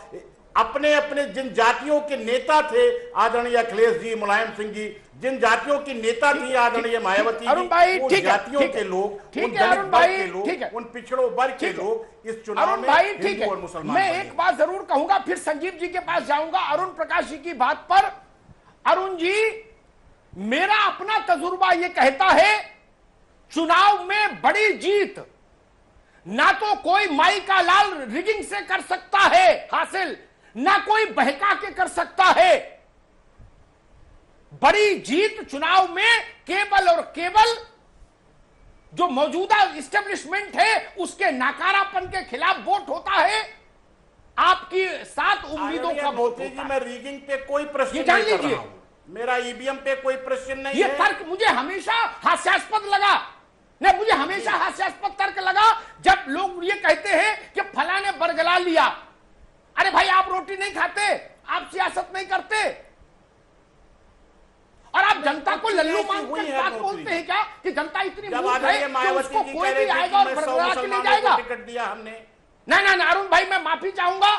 F: अपने अपने जिन जातियों के नेता थे, आदरणीय अखिलेश जी, मुलायम सिंह जी, जिन जातियों की नेता थी आदरणीय मायावती जी, उन जातियों के लोग, उन दलित वर्ग के लोग, उन पिछड़ों वर्ग के लोग इस चुनाव में हिंदू और मुसलमान।
B: मैं एक बात जरूर कहूंगा, फिर संजीव जी के पास जाऊंगा। अरुण प्रकाश जी की बात पर, अरुण जी, मेरा अपना तजुर्बा यह कहता है, चुनाव में बड़ी जीत ना तो कोई माई का लाल रिगिंग से कर सकता है हासिल, ना कोई बहका के कर सकता है। बड़ी जीत चुनाव में केवल और केवल जो मौजूदा इस्टेब्लिशमेंट है उसके नकारापन के खिलाफ वोट होता है, आपकी 7 उम्मीदों का वोट होता है।
F: मैं रीगिंग पे कोई प्रश्न नहीं कर रहा हूं, मेरा ईवीएम पे कोई प्रश्न नहीं
B: है। ये तर्क मुझे हमेशा हास्यास्पद लगा, नहीं, मुझे हमेशा हास्यास्पद तर्क लगा जब लोग ये कहते हैं कि फला ने बरगला लिया। अरे भाई, आप रोटी नहीं खाते, आप सियासत नहीं करते, और आप जनता को लल्लू मानकर बात बोलते हैं क्या कि जनता इतनी मूर्ख है कि उसको कोई भी आएगा और बरगला के ले जाएगा।
F: टिकट दिया हमने।
B: नहीं, अरुण भाई, मैं माफी चाहूंगा,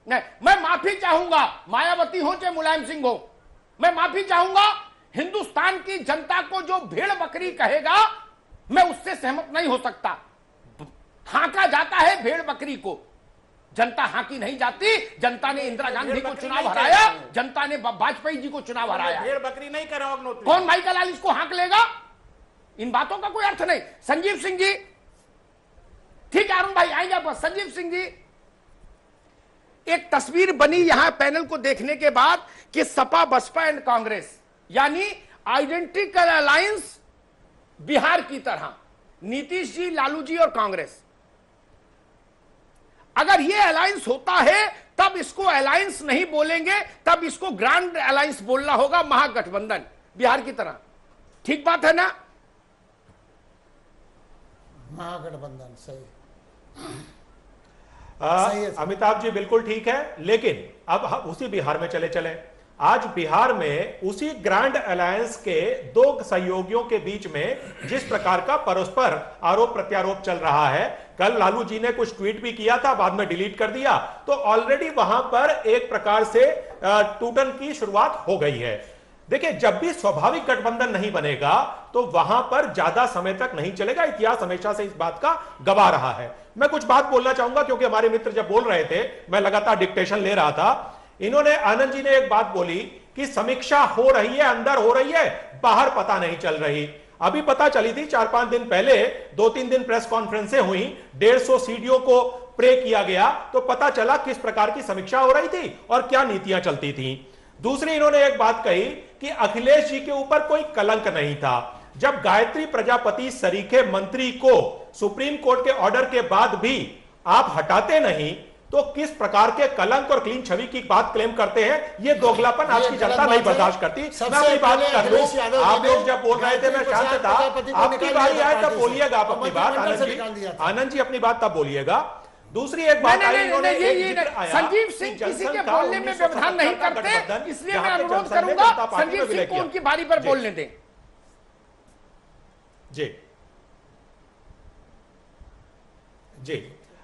B: नहीं, मैं माफी चाहूंगा, मायावती हो चाहे मुलायम सिंह हो, मैं माफी चाहूंगा। हिंदुस्तान की जनता को जो भेड़ बकरी कहेगा मैं उससे सहमत नहीं हो सकता। हांका जाता है भेड़ बकरी को, जनता हांकी नहीं जाती। जनता ने इंदिरा गांधी को चुनाव हराया, जनता ने वाजपेयी जी को चुनाव हराया।
F: भेड़ बकरी नहीं कर रहा हूं अग्निहोत्री।
B: कौन भाई का लाल इसको हांक लेगा? इन बातों का कोई अर्थ नहीं। संजीव सिंह जी, ठीक है अरुण भाई आएंगे आप। संजीव सिंह जी, एक तस्वीर बनी यहां पैनल को देखने के बाद कि सपा बसपा एंड कांग्रेस यानी आइडेंटिकल अलायंस बिहार की तरह, नीतीश जी, लालू जी और कांग्रेस। अगर यह अलायंस होता है तब इसको अलायंस नहीं बोलेंगे, तब इसको ग्रांड अलायंस बोलना होगा, महागठबंधन बिहार की तरह। ठीक बात है ना?
D: महागठबंधन सही है।
E: अमिताभ जी बिल्कुल ठीक है, लेकिन अब हम उसी बिहार में चले आज बिहार में उसी ग्रैंड अलायंस के दो सहयोगियों के बीच में जिस प्रकार का परस्पर आरोप प्रत्यारोप चल रहा है, कल लालू जी ने कुछ ट्वीट भी किया था, बाद में डिलीट कर दिया, तो ऑलरेडी वहां पर एक प्रकार से टूटन की शुरुआत हो गई है। देखिए, जब भी स्वाभाविक गठबंधन नहीं बनेगा तो वहां पर ज्यादा समय तक नहीं चलेगा। इतिहास हमेशा से इस बात का गवाह रहा है। मैं कुछ बात बोलना चाहूंगा क्योंकि हमारे मित्र जब बोल रहे थे मैं लगातार डिक्टेशन ले रहा था। इन्होंने, आनंद जी ने एक बात बोली कि समीक्षा हो रही है, अंदर हो रही है, बाहर पता नहीं चल रही। अभी पता चली थी 4-5 दिन पहले, 2-3 दिन प्रेस कॉन्फ्रेंसें हुई, 150 सीडीओ को प्रे किया गया, तो पता चला किस प्रकार की समीक्षा हो रही थी और क्या नीतियां चलती थी। दूसरी इन्होंने एक बात कही कि अखिलेश जी के ऊपर कोई कलंक नहीं था। जब गायत्री प्रजापति सरीखे मंत्री को सुप्रीम कोर्ट के ऑर्डर के बाद भी आप हटाते नहीं, तो किस प्रकार के कलंक और क्लीन छवि की बात क्लेम करते हैं? ये दोगलापन आज की जनता नहीं बर्दाश्त करती। मैं अपनी बात कर लूं, आप लोग जब बोल रहे थे मैं शांत था, आपकी बारी आए तब बोलिएगा आप अपनी बात। आनंद जी अपनी बात तब बोलिएगा। दूसरी एक बात आई,
B: संजीव सिंह किसी के बोलने में व्यवधान नहीं करते, इसलिए मैं अनुरोध करूंगा संजीव सिंह को उनकी बारी पर बोलने दें।
E: जी जी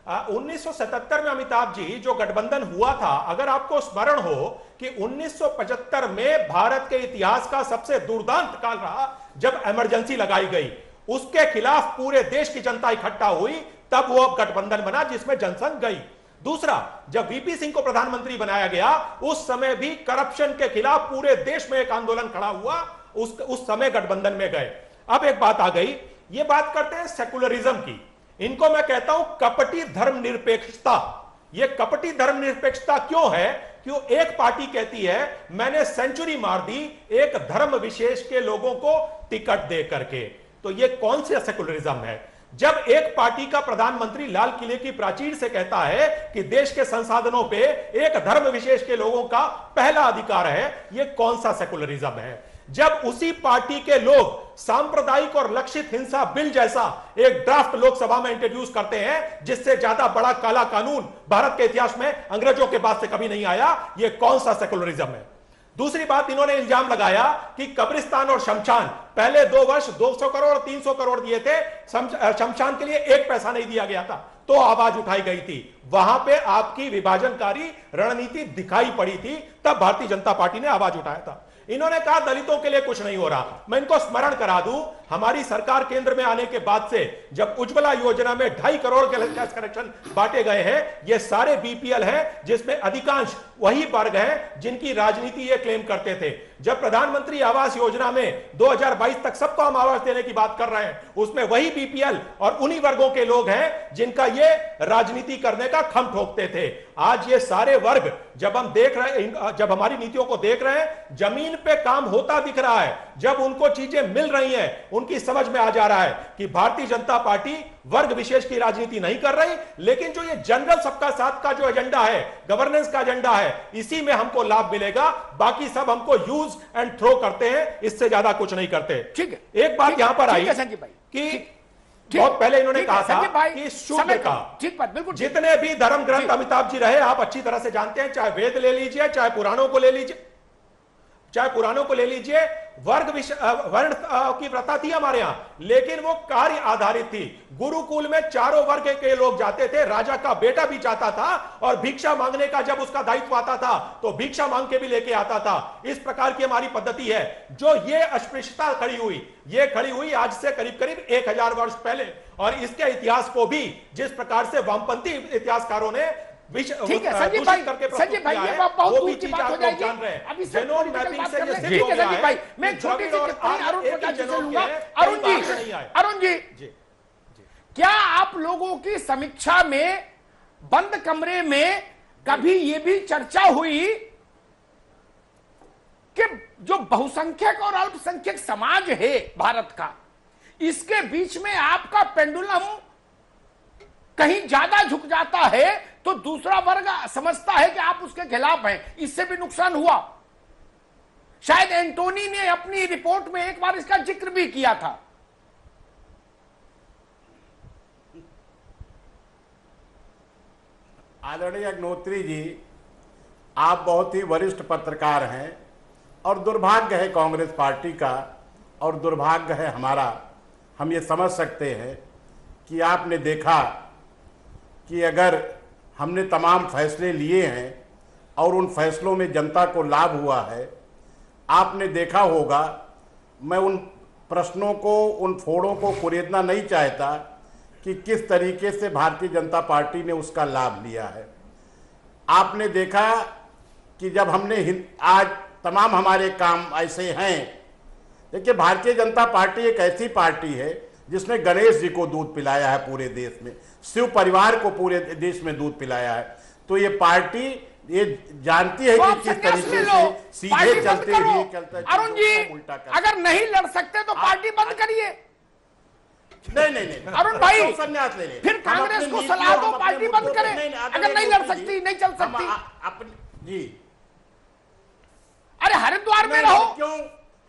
E: 1977 में अमिताभ जी जो गठबंधन हुआ था, अगर आपको स्मरण हो कि 1975 में भारत के इतिहास का सबसे दुर्दांत काल रहा जब इमरजेंसी लगाई गई, उसके खिलाफ पूरे देश की जनता इकट्ठा हुई, तब वो गठबंधन बना जिसमें जनसंघ गई। दूसरा, जब वीपी सिंह को प्रधानमंत्री बनाया गया, उस समय भी करप्शन के खिलाफ पूरे देश में एक आंदोलन खड़ा हुआ, उस समय गठबंधन में गए। अब एक बात आ गई, ये बात करते हैं सेकुलरिज्म की, इनको मैं कहता हूं कपटी धर्मनिरपेक्षता। यह कपटी धर्मनिरपेक्षता क्यों है? क्यों एक पार्टी कहती है मैंने सेंचुरी मार दी एक धर्म विशेष के लोगों को टिकट दे करके, तो यह कौन सा सेकुलरिज्म है? जब एक पार्टी का प्रधानमंत्री लाल किले की प्राचीर से कहता है कि देश के संसाधनों पे एक धर्म विशेष के लोगों का पहला अधिकार है, यह कौन सा सेकुलरिज्म है? जब उसी पार्टी के लोग सांप्रदायिक और लक्षित हिंसा बिल जैसा एक ड्राफ्ट लोकसभा में इंट्रोड्यूस करते हैं, जिससे ज्यादा बड़ा काला कानून भारत के इतिहास में अंग्रेजों के बाद से कभी नहीं आया, यह कौन सा सेकुलरिज्म है? दूसरी बात, इन्होंने इल्जाम लगाया कि कब्रिस्तान और शमशान, पहले 2 वर्ष 200 करोड़ 300 करोड़ दिए थे, शमशान के लिए 1 पैसा नहीं दिया गया था, तो आवाज उठाई गई थी। वहां पे आपकी विभाजनकारी रणनीति दिखाई पड़ी थी, तब भारतीय जनता पार्टी ने आवाज उठाया था। इन्होंने कहा दलितों के लिए कुछ नहीं हो रहा। मैं इनको स्मरण करा दूं, हमारी सरकार केंद्र में आने के बाद से जब उज्ज्वला योजना में 2.5 करोड़ के गैस कनेक्शन बांटे गए हैं, ये सारे बीपीएल हैं, जिसमें अधिकांश वही वर्ग हैं जिनकी राजनीति ये क्लेम करते थे। जब प्रधानमंत्री आवास योजना में 2022 तक सबको हम आवास देने की बात कर रहे हैं, उसमें वही बीपीएल और उन्हीं वर्गों के लोग हैं जिनका ये राजनीति करने का खम ठोकते थे। आज ये सारे वर्ग जब हम देख रहे हैं, जब हमारी नीतियों को देख रहे हैं, जमीन पे काम होता दिख रहा है, जब उनको चीजें मिल रही हैं, उनकी समझ में आ जा रहा है कि भारतीय जनता पार्टी वर्ग विशेष की राजनीति नहीं कर रही, लेकिन जो ये जनरल सबका साथ का जो एजेंडा है, गवर्नेंस का एजेंडा है, इसी में हमको लाभ मिलेगा। बाकी सब हमको यूज एंड थ्रो करते हैं, इससे ज्यादा कुछ नहीं करते।
B: ठीक है,
E: एक बात यहां पर आई कि बहुत पहले इन्होंने कहा था कि शूद्र का,
B: ठीक बात, बिल्कुल
E: जितने भी धर्म ग्रंथ अमिताभ जी रहे, आप अच्छी तरह से जानते हैं, चाहे वेद ले लीजिए, चाहे पुराणों को ले लीजिए, चाहे पुराणों को ले लीजिए, वर्ण की प्रथा थी हमारे यहां, लेकिन वो कार्य आधारित थी। गुरुकुल में चारों वर्ग के लोग जाते थे, राजा का बेटा भी जाता था, और भिक्षा मांगने का जब उसका दायित्व आता था तो भिक्षा मांग के भी लेके आता था। इस प्रकार की हमारी पद्धति है। जो ये अस्पृश्यता खड़ी हुई आज से करीब करीब 1000 वर्ष पहले, और इसके इतिहास को भी जिस प्रकार से वामपंथी इतिहासकारों ने
B: ठीक है संजीव भाई, संजीव भाई ये बहुत दूर की बात हो जाएगी। अभी
E: जेनोम मैपिंग से ये
B: ठीक है संजीव भाई, मैं छोटी सी टिप्पणी अरुण प्रकाश जी से लूंगा। अरुण जी, क्या आप लोगों की समीक्षा में बंद कमरे में कभी ये भी चर्चा हुई कि जो बहुसंख्यक और अल्पसंख्यक समाज है भारत का, इसके बीच में आपका पेंडुलम कहीं ज्यादा झुक जाता है तो दूसरा वर्ग समझता है कि आप उसके खिलाफ हैं, इससे भी नुकसान हुआ? शायद एंटोनी ने अपनी रिपोर्ट में एक बार इसका जिक्र भी किया था।
F: आदरणीय अग्निहोत्री जी, आप बहुत ही वरिष्ठ पत्रकार हैं, और दुर्भाग्य है कांग्रेस पार्टी का और दुर्भाग्य है हमारा। हम ये समझ सकते हैं कि आपने देखा कि अगर हमने तमाम फैसले लिए हैं और उन फैसलों में जनता को लाभ हुआ है, आपने देखा होगा, मैं उन प्रश्नों को, उन फोड़ों को कुरेदना नहीं चाहता कि किस तरीके से भारतीय जनता पार्टी ने उसका लाभ लिया है। आपने देखा कि जब हमने आज तमाम हमारे काम ऐसे हैं। देखिए, भारतीय जनता पार्टी एक ऐसी पार्टी है जिसने गणेश जी को दूध पिलाया है पूरे देश में, शिव परिवार को पूरे देश में दूध पिलाया है। तो ये पार्टी ये जानती है कि किस तरीके से सीधे चलते हुए
B: अरुण जी, अगर नहीं लड़ सकते तो पार्टी बंद करिए।
F: नहीं
B: अरुण भाई,
F: संन्यास ले ले,
B: फिर कांग्रेस को सलाह दो पार्टी बंद करे। अगर नहीं लड़ सकती, नहीं चल सकती,
F: जी,
B: अरे हरिद्वार में रहो।
F: क्यों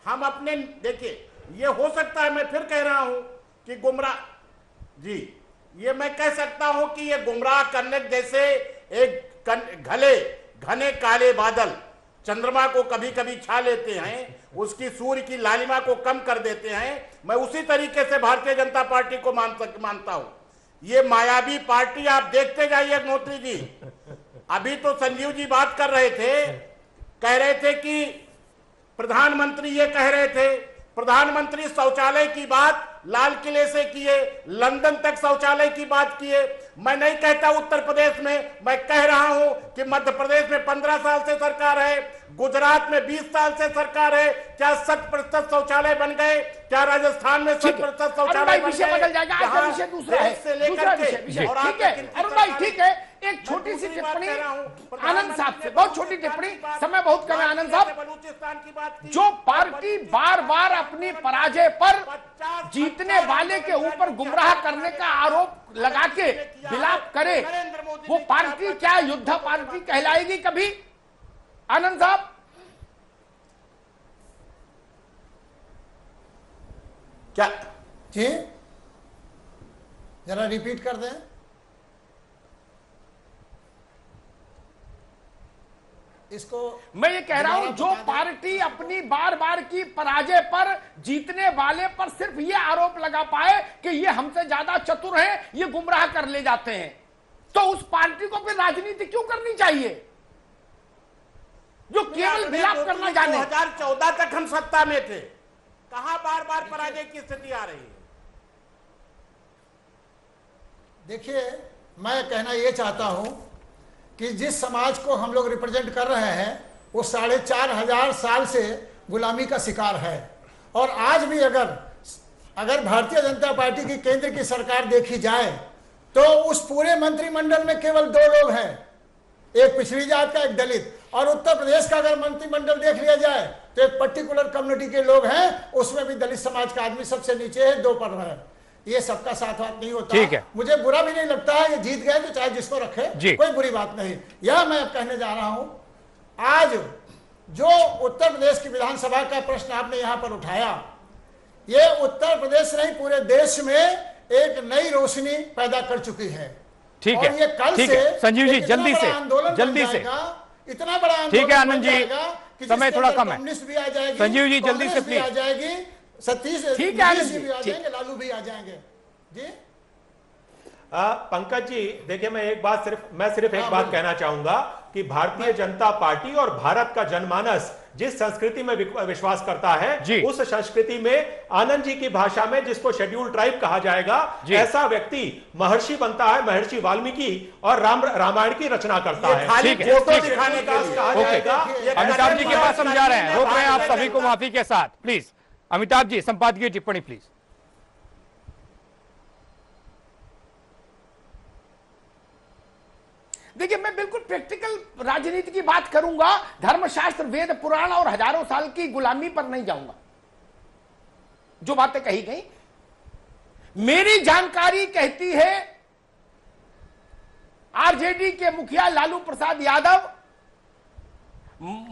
F: हम अपने, देखिए ये हो सकता है, मैं फिर कह रहा हूं कि गुमराह जी, ये मैं कह सकता हूं कि ये गुमराह करने जैसे एक घने काले बादल चंद्रमा को कभी कभी छा लेते हैं, उसकी सूर्य की लालिमा को कम कर देते हैं। मैं उसी तरीके से भारतीय जनता पार्टी को मानता हूं। ये मायावी पार्टी आप देखते जाइए अग्निहोत्री जी। अभी तो संजीव जी बात कर रहे थे, कह रहे थे कि प्रधानमंत्री ये कह रहे थे, प्रधानमंत्री शौचालय की बात लाल किले से किए, लंदन तक शौचालय की बात किए। मैं नहीं कहता उत्तर प्रदेश में, मैं कह रहा हूं कि मध्य प्रदेश में 15 साल से सरकार है, गुजरात में 20 साल से सरकार है। क्या 100% शौचालय बन गए? क्या राजस्थान में 100% शौचालय बन गए?
B: बदल जाएगा, आज विषय दूसरा है,
F: से लेकर के
B: और ठीक है अरुण भाई, ठीक है, एक छोटी सी टिप्पणी आनंद साहब से, बहुत छोटी टिप्पणी, समय बहुत कम है। आनंद साहब,
F: बलूचिस्तान की बात की,
B: जो पार्टी बार बार अपनी पराजय पर जीतने वाले के ऊपर गुमराह करने का आरोप लगा के विलाप करे, वो पार्टी क्या युद्ध पार्टी कहलाएगी कभी? आनंद साहब,
D: क्या जी, जरा रिपीट कर दें। इसको
B: मैं ये कह रहा हूं, जो पार्टी अपनी बार बार की पराजय पर जीतने वाले पर सिर्फ ये आरोप लगा पाए कि ये हमसे ज्यादा चतुर हैं, ये गुमराह कर ले जाते हैं, तो उस पार्टी को फिर राजनीति क्यों करनी चाहिए जो केवल विलाप करना जाने?
F: 2014 तक हम सत्ता में थे, कहां बार बार पराजय की स्थिति आ रही है?
D: देखिए, मैं कहना यह चाहता हूं कि जिस समाज को हम लोग रिप्रेजेंट कर रहे हैं वो 4500 साल से गुलामी का शिकार है। और आज भी अगर भारतीय जनता पार्टी की केंद्र की सरकार देखी जाए तो उस पूरे मंत्रिमंडल में केवल 2 लोग हैं, एक पिछड़ी जात का, एक दलित। और उत्तर प्रदेश का अगर मंत्रिमंडल देख लिया जाए तो एक पर्टिकुलर कम्युनिटी के लोग हैं, उसमें भी दलित समाज का आदमी सबसे नीचे है, 2 पर है। ये सबका साथ नहीं होता।
A: ठीक है,
D: मुझे बुरा भी नहीं लगता है, ये जीत गए तो चाहे जिसको रखे, कोई बुरी बात नहीं। यह मैं अब कहने जा रहा हूं, आज जो उत्तर प्रदेश की विधानसभा का प्रश्न आपने यहां पर उठाया, ये उत्तर प्रदेश नहीं पूरे देश में एक नई रोशनी पैदा कर चुकी है।
A: ठीक है,
D: और ये कल से
A: संजीव जी जल्दी से
D: इतना बड़ा आंदोलन
A: ठीक है आनंद जी, समय थोड़ा कम है।
D: कम्युनिस्ट भी आ जाएगी,
A: संजीव जी जल्दी से
D: कांग्रेस भी आ
A: प्लीज।
D: जाएगी, सतीश
B: ठीक है,
D: नीतीश जी भी आ
B: ठीक।
D: जाएंगे, लालू भी आ जाएंगे जी।
E: पंकज जी देखिए, मैं सिर्फ एक बात कहना चाहूंगा कि भारतीय जनता पार्टी और भारत का जनमानस जिस संस्कृति में विश्वास करता है, उस संस्कृति में आनंद जी की भाषा में जिसको शेड्यूल ट्राइब कहा जाएगा, ऐसा व्यक्ति महर्षि बनता है, महर्षि वाल्मीकि, और रामायण की रचना करता है।
C: खाली फोटो दिखाने का
E: कहा जाएगा।
A: अमिताभ जी के पास समझा रहे हैं, रोक रहे हैं आप सभी को माफी के साथ। प्लीज अमिताभ जी संपादकीय टिप्पणी प्लीज।
B: देखिए, मैं बिल्कुल प्रैक्टिकल राजनीति की बात करूंगा, धर्मशास्त्र, वेद पुराण और हजारों साल की गुलामी पर नहीं जाऊंगा। जो बातें कही गई, मेरी जानकारी कहती है आरजेडी के मुखिया लालू प्रसाद यादव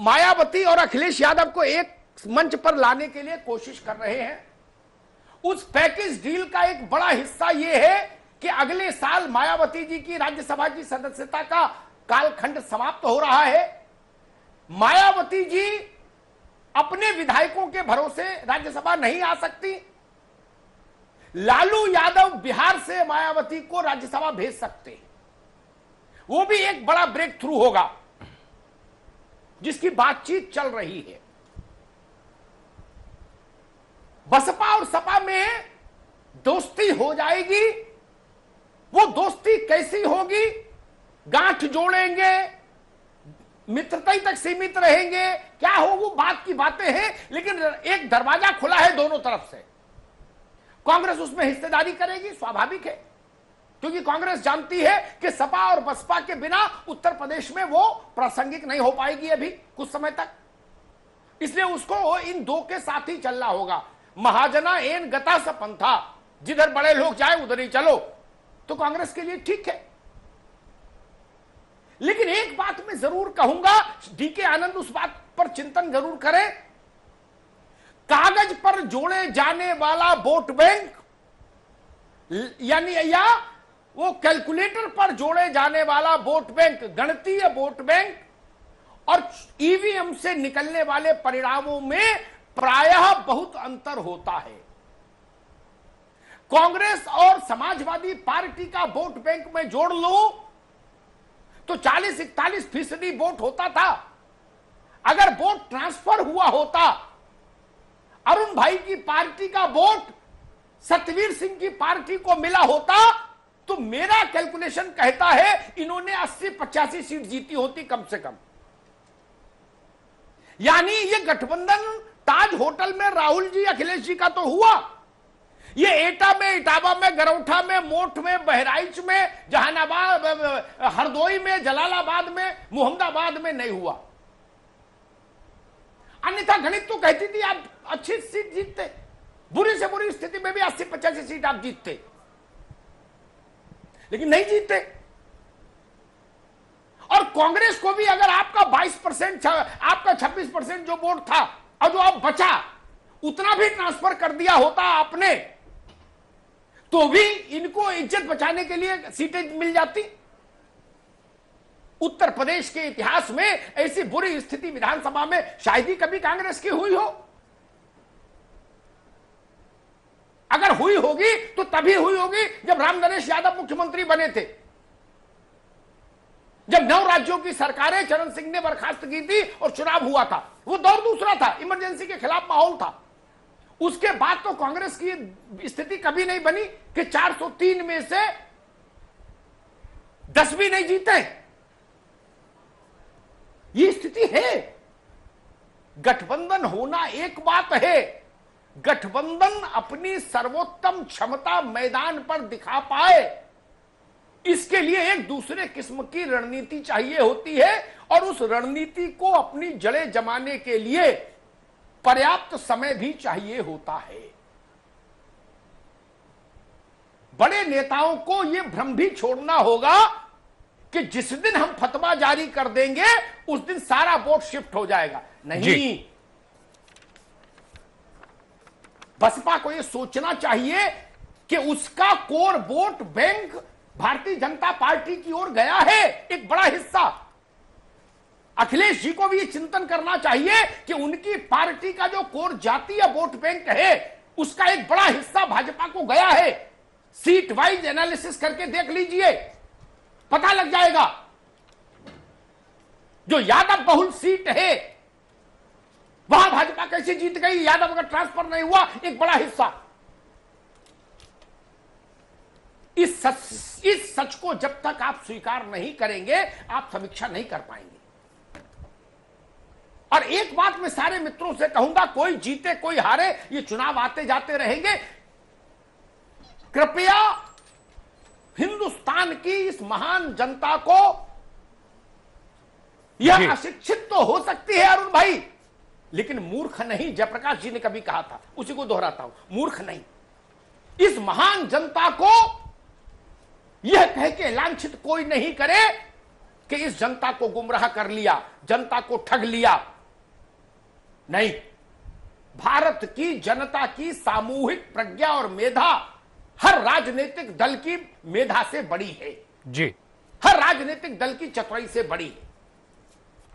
B: मायावती और अखिलेश यादव को एक मंच पर लाने के लिए कोशिश कर रहे हैं। उस पैकेज डील का एक बड़ा हिस्सा यह है कि अगले साल मायावती जी की राज्यसभा की सदस्यता का कालखंड समाप्त हो रहा है। मायावती जी अपने विधायकों के भरोसे राज्यसभा नहीं आ सकती। लालू यादव बिहार से मायावती को राज्यसभा भेज सकते हैं। वो भी एक बड़ा ब्रेक थ्रू होगा जिसकी बातचीत चल रही है। बसपा और सपा में दोस्ती हो जाएगी। वो दोस्ती कैसी होगी? गांठ जोड़ेंगे, मित्रता तक सीमित रहेंगे, क्या हो वो बात की बातें हैं, लेकिन एक दरवाजा खुला है दोनों तरफ से। कांग्रेस उसमें हिस्सेदारी करेगी, स्वाभाविक है, क्योंकि कांग्रेस जानती है कि सपा और बसपा के बिना उत्तर प्रदेश में वो प्रासंगिक नहीं हो पाएगी अभी कुछ समय तक। इसलिए उसको इन दो के साथ ही चलना होगा। महाजना एन गता स पंथा, जिधर बड़े लोग जाए उधर ही चलो, तो कांग्रेस के लिए ठीक है। लेकिन एक बात मैं जरूर कहूंगा, डीके आनंद उस बात पर चिंतन जरूर करें। कागज पर जोड़े जाने वाला वोट बैंक यानी या वो कैलकुलेटर पर जोड़े जाने वाला वोट बैंक, गणितीय वोट बैंक, और ईवीएम से निकलने वाले परिणामों में प्रायः बहुत अंतर होता है। कांग्रेस और समाजवादी पार्टी का वोट बैंक में जोड़ लो तो 40-41% वोट होता था। अगर वोट ट्रांसफर हुआ होता, अरुण भाई की पार्टी का वोट सतवीर सिंह की पार्टी को मिला होता, तो मेरा कैलकुलेशन कहता है इन्होंने 80-85 सीट जीती होती कम से कम। यानी ये गठबंधन ताज होटल में राहुल जी अखिलेश जी का तो हुआ, ये एटा में, इटावा में, गरौठा में, मोठ में, बहराइच में, जहानाबाद, हरदोई में, जलालाबाद में, मुहम्मदाबाद में नहीं हुआ। अन्यथा गणित तो कहती थी आप अच्छी सीट जीतते, बुरी से बुरी स्थिति में भी 80-85 सीट आप जीतते, लेकिन नहीं जीते। और कांग्रेस को भी अगर आपका 22%, आपका 26% जो वोट था और जो अब बचा उतना भी ट्रांसफर कर दिया होता आपने, तो भी इनको इज्जत बचाने के लिए सीटें मिल जाती। उत्तर प्रदेश के इतिहास में ऐसी बुरी स्थिति विधानसभा में शायद ही कभी कांग्रेस की हुई हो। अगर हुई होगी तो तभी हुई होगी जब राम नरेश यादव मुख्यमंत्री बने थे, जब 9 राज्यों की सरकारें चरण सिंह ने बर्खास्त की थी और चुनाव हुआ था। वो दौर दूसरा था, इमरजेंसी के खिलाफ माहौल था। उसके बाद तो कांग्रेस की स्थिति कभी नहीं बनी कि 403 में से 10 भी नहीं जीते। ये स्थिति है। गठबंधन होना एक बात है, गठबंधन अपनी सर्वोत्तम क्षमता मैदान पर दिखा पाए, इसके लिए एक दूसरे किस्म की रणनीति चाहिए होती है, और उस रणनीति को अपनी जड़ें जमाने के लिए पर्याप्त समय भी चाहिए होता है। बड़े नेताओं को यह भ्रम भी छोड़ना होगा कि जिस दिन हम फतवा जारी कर देंगे उस दिन सारा वोट शिफ्ट हो जाएगा। नहीं, बसपा को यह सोचना चाहिए कि उसका core vote bank Bharatiya Janata party की ओर गया है, एक बड़ा हिस्सा। अखिलेश जी को भी ये चिंतन करना चाहिए कि उनकी पार्टी का जो कोर जातीय वोट बैंक है उसका एक बड़ा हिस्सा भाजपा को गया है। सीट वाइज एनालिसिस करके देख लीजिए, पता लग जाएगा। जो यादव बहुल सीट है वहां भाजपा कैसे जीत गई, यादव का ट्रांसफर नहीं हुआ, एक बड़ा हिस्सा। इस सच को जब तक आप स्वीकार नहीं करेंगे आप समीक्षा नहीं कर पाएंगे। और एक बात मैं सारे मित्रों से कहूंगा, कोई जीते कोई हारे, ये चुनाव आते जाते रहेंगे। कृपया हिंदुस्तान की इस महान जनता को, यह अशिक्षित तो हो सकती है अरुण भाई, लेकिन मूर्ख नहीं। जयप्रकाश जी ने कभी कहा था, उसी को दोहराता हूं, मूर्ख नहीं। इस महान जनता को यह कह के लांछित कोई नहीं करे कि इस जनता को गुमराह कर लिया, जनता को ठग लिया। नहीं, भारत की जनता की सामूहिक प्रज्ञा और मेधा हर राजनीतिक दल की मेधा से बड़ी है
A: जी,
B: हर राजनीतिक दल की चतुराई से बड़ी है।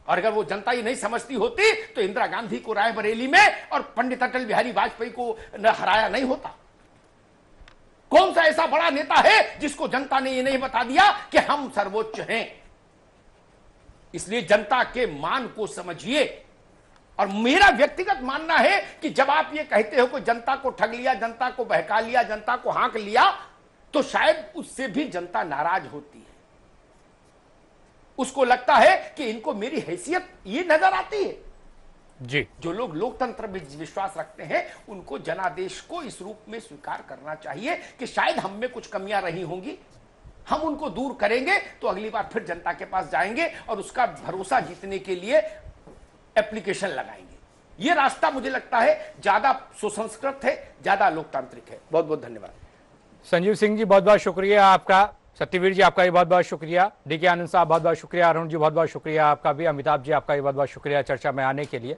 B: और अगर वो जनता ही नहीं समझती होती तो इंदिरा गांधी को रायबरेली में और पंडित अटल बिहारी वाजपेयी को हराया नहीं होता। कौन सा ऐसा बड़ा नेता है जिसको जनता ने ये नहीं बता दिया कि हम सर्वोच्च हैं। इसलिए जनता के मान को समझिए। और मेरा व्यक्तिगत मानना है कि जब आप ये कहते हो कि जनता को ठग लिया, जनता को बहका लिया, जनता को हाँक लिया, तो शायद उससे भी जनता नाराज होती है। उसको लगता है कि इनको मेरी हैसियत ये नजर आती है
A: जी।
B: जो लोग लोकतंत्र में विश्वास रखते हैं उनको जनादेश को इस रूप में स्वीकार करना चाहिए कि शायद हम में कुछ कमियां रही होंगी, हम उनको दूर करेंगे तो अगली बार फिर जनता के पास जाएंगे और उसका भरोसा जीतने के लिए एप्लीकेशन लगाएंगे। यह रास्ता मुझे लगता है ज्यादा सुसंस्कृत है, ज्यादा लोकतांत्रिक है। बहुत बहुत धन्यवाद।
A: संजीव सिंह जी बहुत बहुत शुक्रिया आपका, सत्यवीर जी आपका भी बहुत बहुत शुक्रिया, डीके आनंद साहब बहुत बहुत शुक्रिया, अरुण जी बहुत बहुत शुक्रिया आपका भी, अमिताभ जी आपका भी बहुत बहुत शुक्रिया चर्चा में आने के लिए।